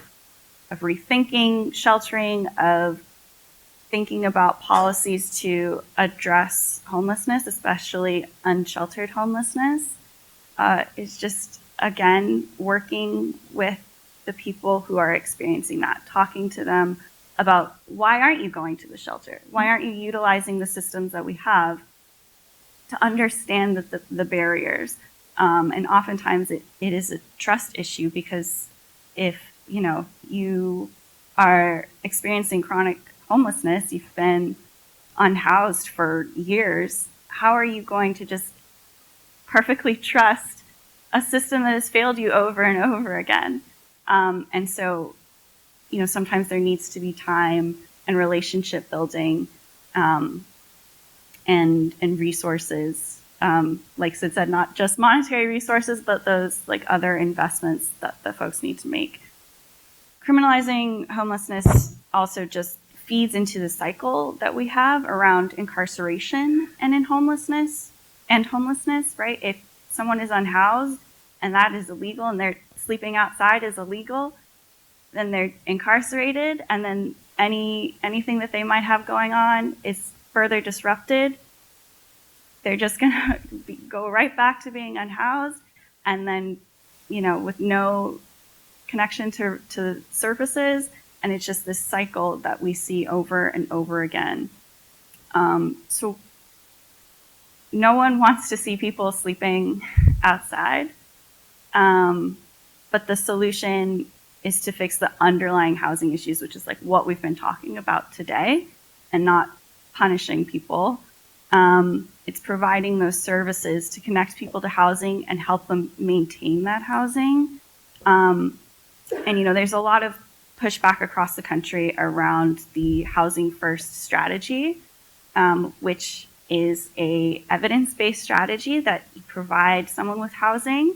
rethinking sheltering, of thinking about policies to address homelessness, especially unsheltered homelessness, is just, again, working with the people who are experiencing that, talking to them about, why aren't you going to the shelter? Why aren't you utilizing the systems that we have, to understand the barriers? And oftentimes it is a trust issue, because if you are experiencing chronic homelessness, you've been unhoused for years, how are you going to just perfectly trust a system that has failed you over and over again? And so, sometimes there needs to be time and relationship building, and resources. Like Sid said, not just monetary resources, but those other investments that folks need to make. Criminalizing homelessness also just feeds into the cycle that we have around incarceration and homelessness, right? If someone is unhoused and that is illegal, and they're sleeping outside is illegal, then they're incarcerated, and then anything that they might have going on is further disrupted. They're just going to go right back to being unhoused, and then, with no connection to services, and it's just this cycle that we see over and over again. So no one wants to see people sleeping outside, but the solution is to fix the underlying housing issues, which is what we've been talking about today, and not punishing people. It's providing those services to connect people to housing and help them maintain that housing. And there's a lot of pushback across the country around the Housing First strategy, which is a evidence-based strategy that you provide someone with housing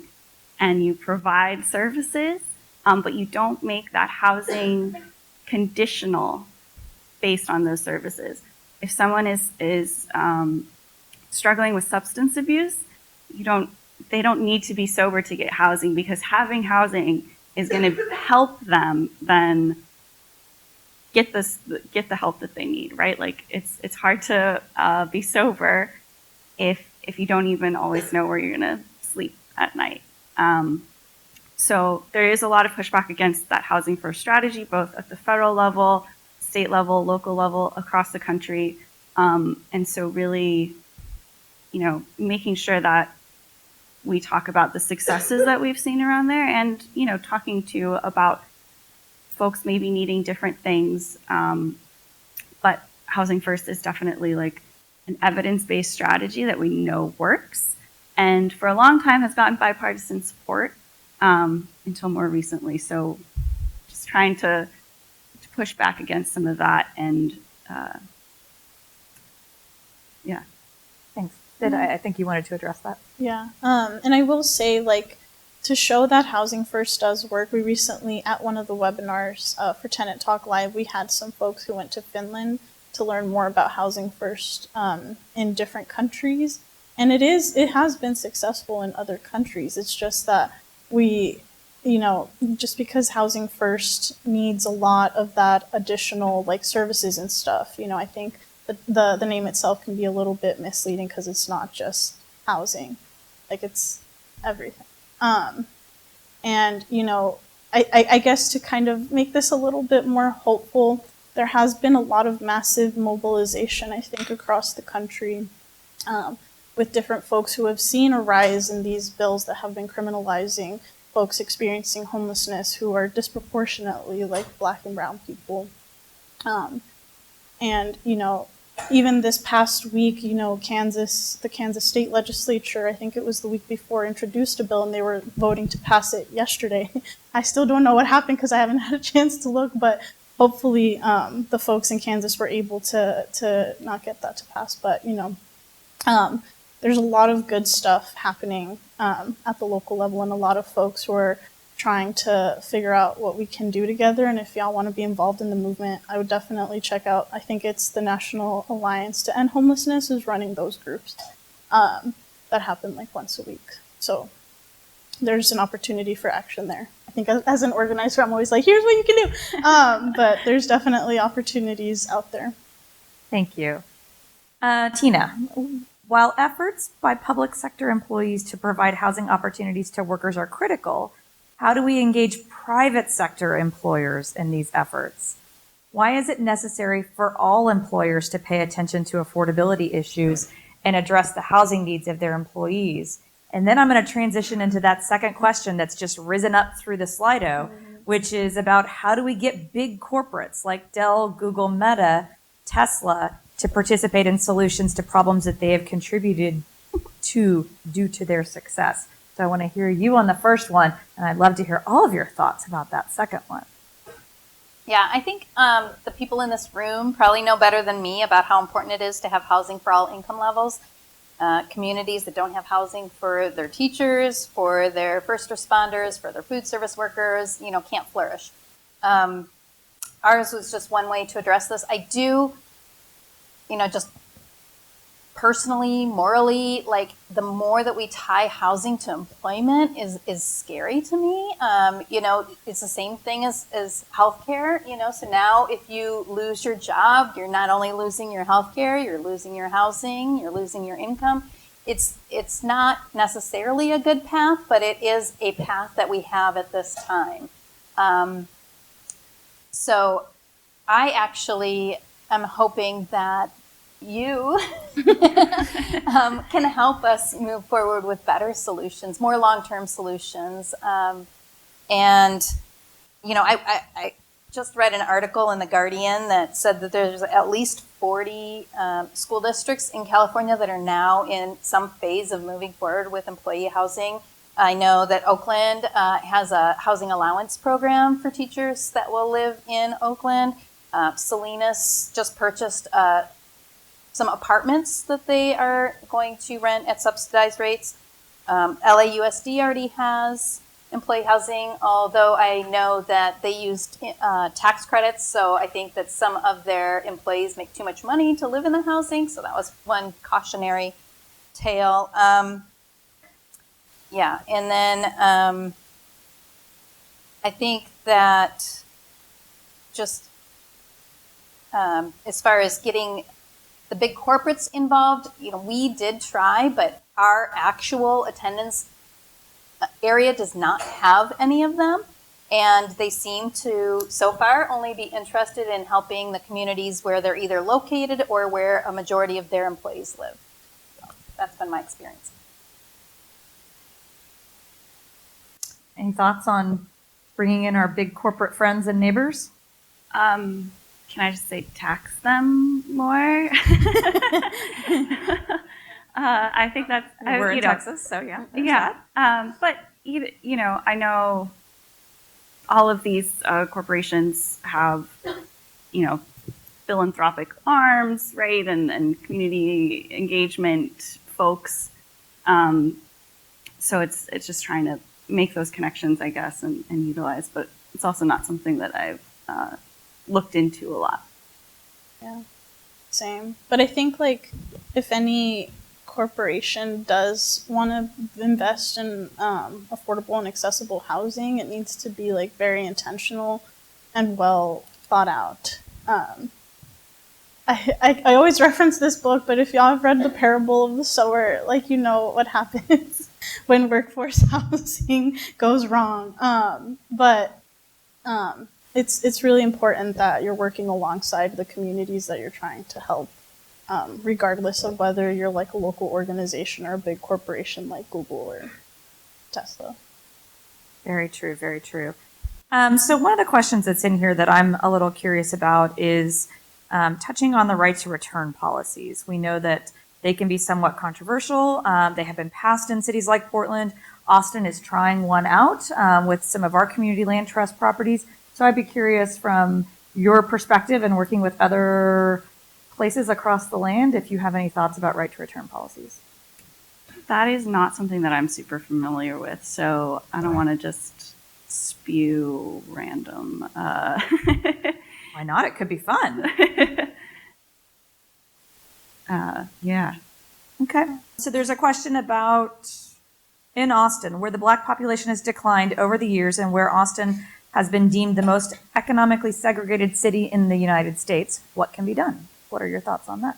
and you provide services, but you don't make that housing conditional based on those services. If someone is struggling with substance abuse, they don't need to be sober to get housing, because having housing is going to help them then get the help that they need, right? It's hard to be sober if you don't even always know where you're going to sleep at night. So there is a lot of pushback against that Housing First strategy, both at the federal level, state level, local level, across the country. And so really, making sure that we talk about the successes that we've seen around there, and, talking to about folks maybe needing different things. But Housing First is definitely an evidence-based strategy that we know works, and for a long time has gotten bipartisan support, until more recently. So just trying to push back against some of that, and yeah. Thanks. I think you wanted to address that. Yeah. And I will say, to show that Housing First does work, we recently, at one of the webinars for Tenant Talk Live, we had some folks who went to Finland to learn more about Housing First in different countries. And it has been successful in other countries. It's just that we, just because Housing First needs a lot of that additional services and stuff, I think the name itself can be a little bit misleading, because it's not just housing, it's everything. And I guess to kind of make this a little bit more hopeful, there has been a lot of massive mobilization, I think, across the country, with different folks who have seen a rise in these bills that have been criminalizing folks experiencing homelessness who are disproportionately Black and brown people. And, even this past week, the Kansas state legislature, I think it was the week before, introduced a bill, and they were voting to pass it yesterday. I still don't know what happened, because I haven't had a chance to look, but hopefully the folks in Kansas were able to not get that to pass. But, there's a lot of good stuff happening at the local level, and a lot of folks who are trying to figure out what we can do together. And if y'all want to be involved in the movement, I would definitely check out, I think it's the National Alliance to End Homelessness is running those groups that happen like once a week. So there's an opportunity for action there. I think as an organizer, I'm always like, here's what you can do. But there's definitely opportunities out there. Thank you. Tina, while efforts by public sector employees to provide housing opportunities to workers are critical, how do we engage private sector employers in these efforts? Why is it necessary for all employers to pay attention to affordability issues and address the housing needs of their employees? And then I'm going to transition into that second question that's just risen up through the Slido, which is about how do we get big corporates like Dell, Google, Meta, Tesla to participate in solutions to problems that they have contributed to due to their success. So I want to hear you on the first one, and I'd love to hear all of your thoughts about that second one. Yeah, I think the people in this room probably know better than me about how important it is to have housing for all income levels. Communities that don't have housing for their teachers, for their first responders, for their food service workers, can't flourish. Ours was just one way to address this. I do, just personally, morally, like the more that we tie housing to employment is scary to me. It's the same thing as healthcare, so now if you lose your job, you're not only losing your healthcare, you're losing your housing, you're losing your income. It's not necessarily a good path, but it is a path that we have at this time. So I actually am hoping that you can help us move forward with better solutions, more long-term solutions. I just read an article in The Guardian that said that there's at least 40 school districts in California that are now in some phase of moving forward with employee housing. I know that Oakland has a housing allowance program for teachers that will live in Oakland. Salinas just purchased some apartments that they are going to rent at subsidized rates. LAUSD already has employee housing, although I know that they used tax credits, so I think that some of their employees make too much money to live in the housing, so that was one cautionary tale. And then I think that just as far as getting the big corporates involved, we did try, but our actual attendance area does not have any of them. And they seem to, so far, only be interested in helping the communities where they're either located or where a majority of their employees live. So that's been my experience. Any thoughts on bringing in our big corporate friends and neighbors? Can I just say tax them more? I think that's... We're in Texas, so yeah. Yeah. But, I know all of these corporations have, philanthropic arms, right? And community engagement folks. So it's just trying to make those connections, I guess, and utilize. But it's also not something that I've looked into a lot. Yeah, same. But I think if any corporation does want to invest in affordable and accessible housing, it needs to be very intentional and well thought out. I always reference this book, but if y'all have read The Parable of the Sower, you know what happens when workforce housing goes wrong. It's really important that you're working alongside the communities that you're trying to help, regardless of whether you're a local organization or a big corporation like Google or Tesla. Very true, very true. So one of the questions that's in here that I'm a little curious about is touching on the right to return policies. We know that they can be somewhat controversial. They have been passed in cities like Portland. Austin is trying one out with some of our community land trust properties. So I'd be curious from your perspective and working with other places across the land if you have any thoughts about right to return policies. That is not something that I'm super familiar with, so I don't want to just spew random. Why not? It could be fun. Yeah. Okay. So there's a question about in Austin, where the Black population has declined over the years and where Austin has been deemed the most economically segregated city in the United States. What can be done? What are your thoughts on that?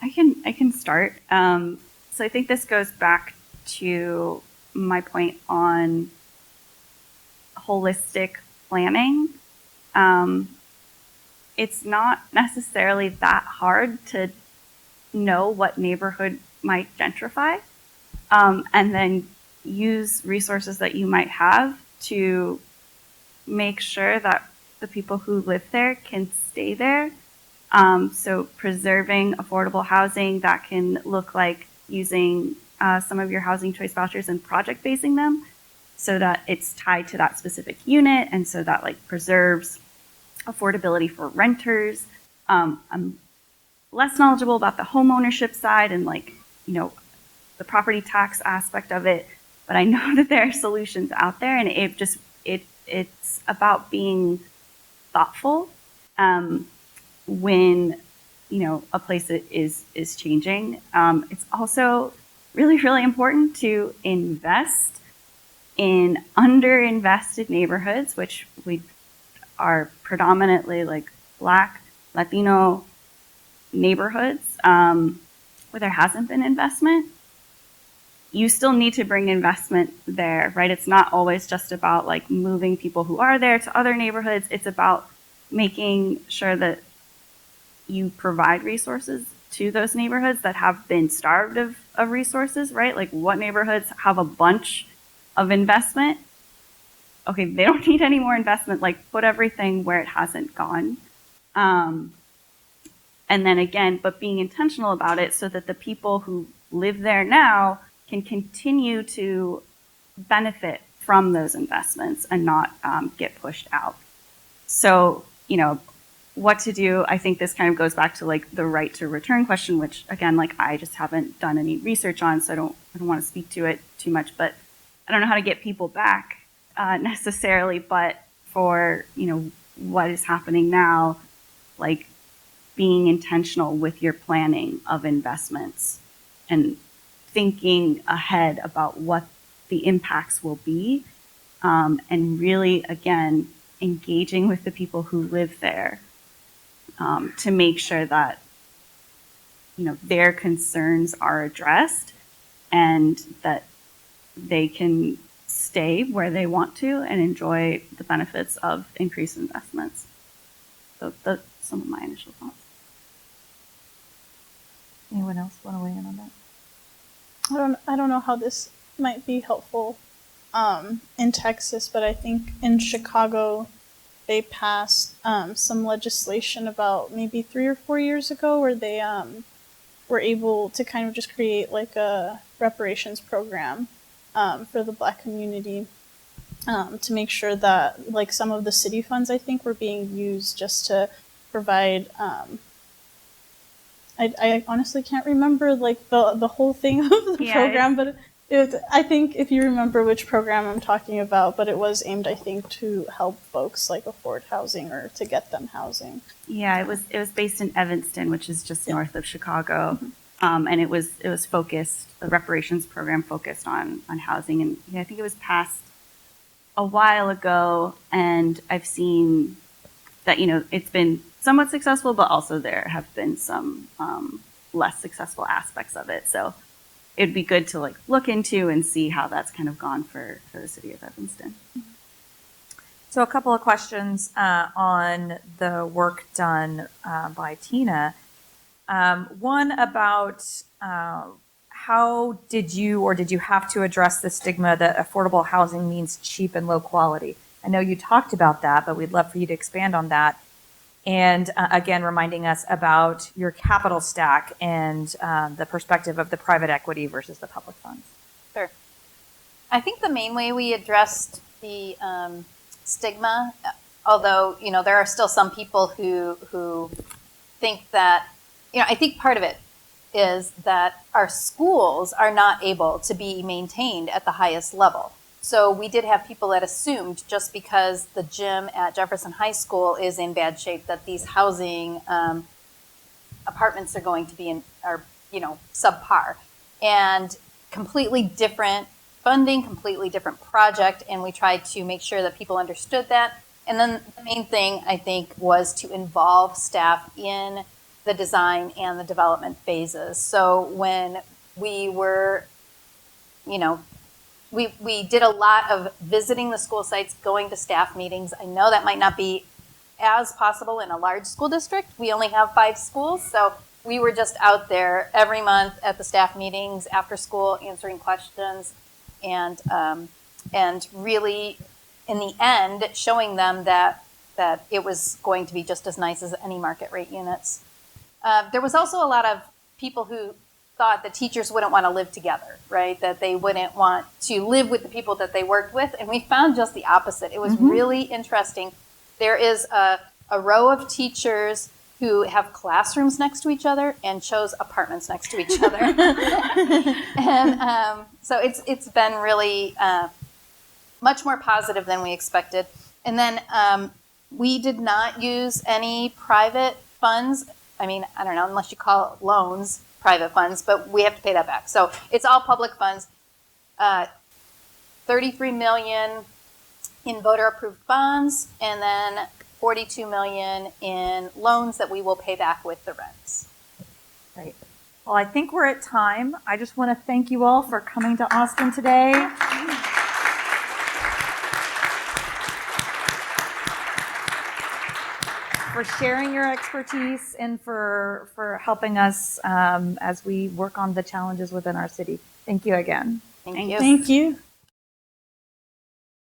I can start. So I think this goes back to my point on holistic planning. It's not necessarily that hard to know what neighborhood might gentrify, and then use resources that you might have to make sure that the people who live there can stay there. So preserving affordable housing, that can look like using some of your housing choice vouchers and project basing them so that it's tied to that specific unit, and so that like preserves affordability for renters. I'm less knowledgeable about the home ownership side and like, you know, the property tax aspect of it, but I know that there are solutions out there, and it's about being thoughtful when, you know, a place is changing. It's also really, really important to invest in underinvested neighborhoods, which we are predominantly like Black, Latino neighborhoods, where there hasn't been investment. You still need to bring investment there, right? It's not always just about like moving people who are there to other neighborhoods. It's about making sure that you provide resources to those neighborhoods that have been starved of resources, right? Like what neighborhoods have a bunch of investment? Okay, they don't need any more investment, like put everything where it hasn't gone. And then again, but being intentional about it so that the people who live there now can continue to benefit from those investments and not get pushed out. So, you know, what to do, I think this kind of goes back to like the right to return question, which again, like I just haven't done any research on, so I don't want to speak to it too much, but I don't know how to get people back necessarily, but for, you know, what is happening now, like being intentional with your planning of investments and thinking ahead about what the impacts will be, and really, again, engaging with the people who live there to make sure that, you know, their concerns are addressed and that they can stay where they want to and enjoy the benefits of increased investments. So that's some of my initial thoughts. Anyone else want to weigh in on that? I don't know how this might be helpful in Texas, but I think in Chicago they passed some legislation about maybe 3 or 4 years ago where they were able to kind of just create like a reparations program for the Black community to make sure that like some of the city funds I think were being used just to provide I honestly can't remember like the whole thing of the program, but I think if you remember which program I'm talking about, but it was aimed, I think, to help folks like afford housing or to get them housing. Yeah, it was based in Evanston, which is just north of Chicago, and it was focused. The reparations program focused on housing, and I think it was passed a while ago. And I've seen that, you know, it's been somewhat successful, but also there have been some less successful aspects of it. So it'd be good to like look into and see how that's kind of gone for the city of Evanston. So a couple of questions on the work done by Tina. One about how did you have to address the stigma that affordable housing means cheap and low quality? I know you talked about that, but we'd love for you to expand on that. And again, reminding us about your capital stack and the perspective of the private equity versus the public funds. Sure. I think the main way we addressed the stigma, although, you know, there are still some people who think that, you know, I think part of it is that our schools are not able to be maintained at the highest level. So we did have people that assumed just because the gym at Jefferson High School is in bad shape that these housing apartments are going to be subpar, and completely different funding, completely different project, and we tried to make sure that people understood that. And then the main thing, I think, was to involve staff in the design and the development phases. So when we were, we did a lot of visiting the school sites, going to staff meetings. I know that might not be as possible in a large school district. We only have 5 schools, so we were just out there every month at the staff meetings, after school, answering questions, and really, in the end, showing them that it was going to be just as nice as any market rate units. There was also a lot of people who thought that teachers wouldn't want to live together, right? That they wouldn't want to live with the people that they worked with, and we found just the opposite. It was really interesting. There is a row of teachers who have classrooms next to each other and chose apartments next to each other. And so it's been really much more positive than we expected. And then we did not use any private funds. I mean, I don't know, unless you call it loans, private funds, but we have to pay that back. So it's all public funds. $33 million in voter-approved bonds, and then $42 million in loans that we will pay back with the rents. Great. Well, I think we're at time. I just want to thank you all for coming to Austin today. For sharing your expertise and for helping us as we work on the challenges within our city. Thank you again. Thank you. Thank you.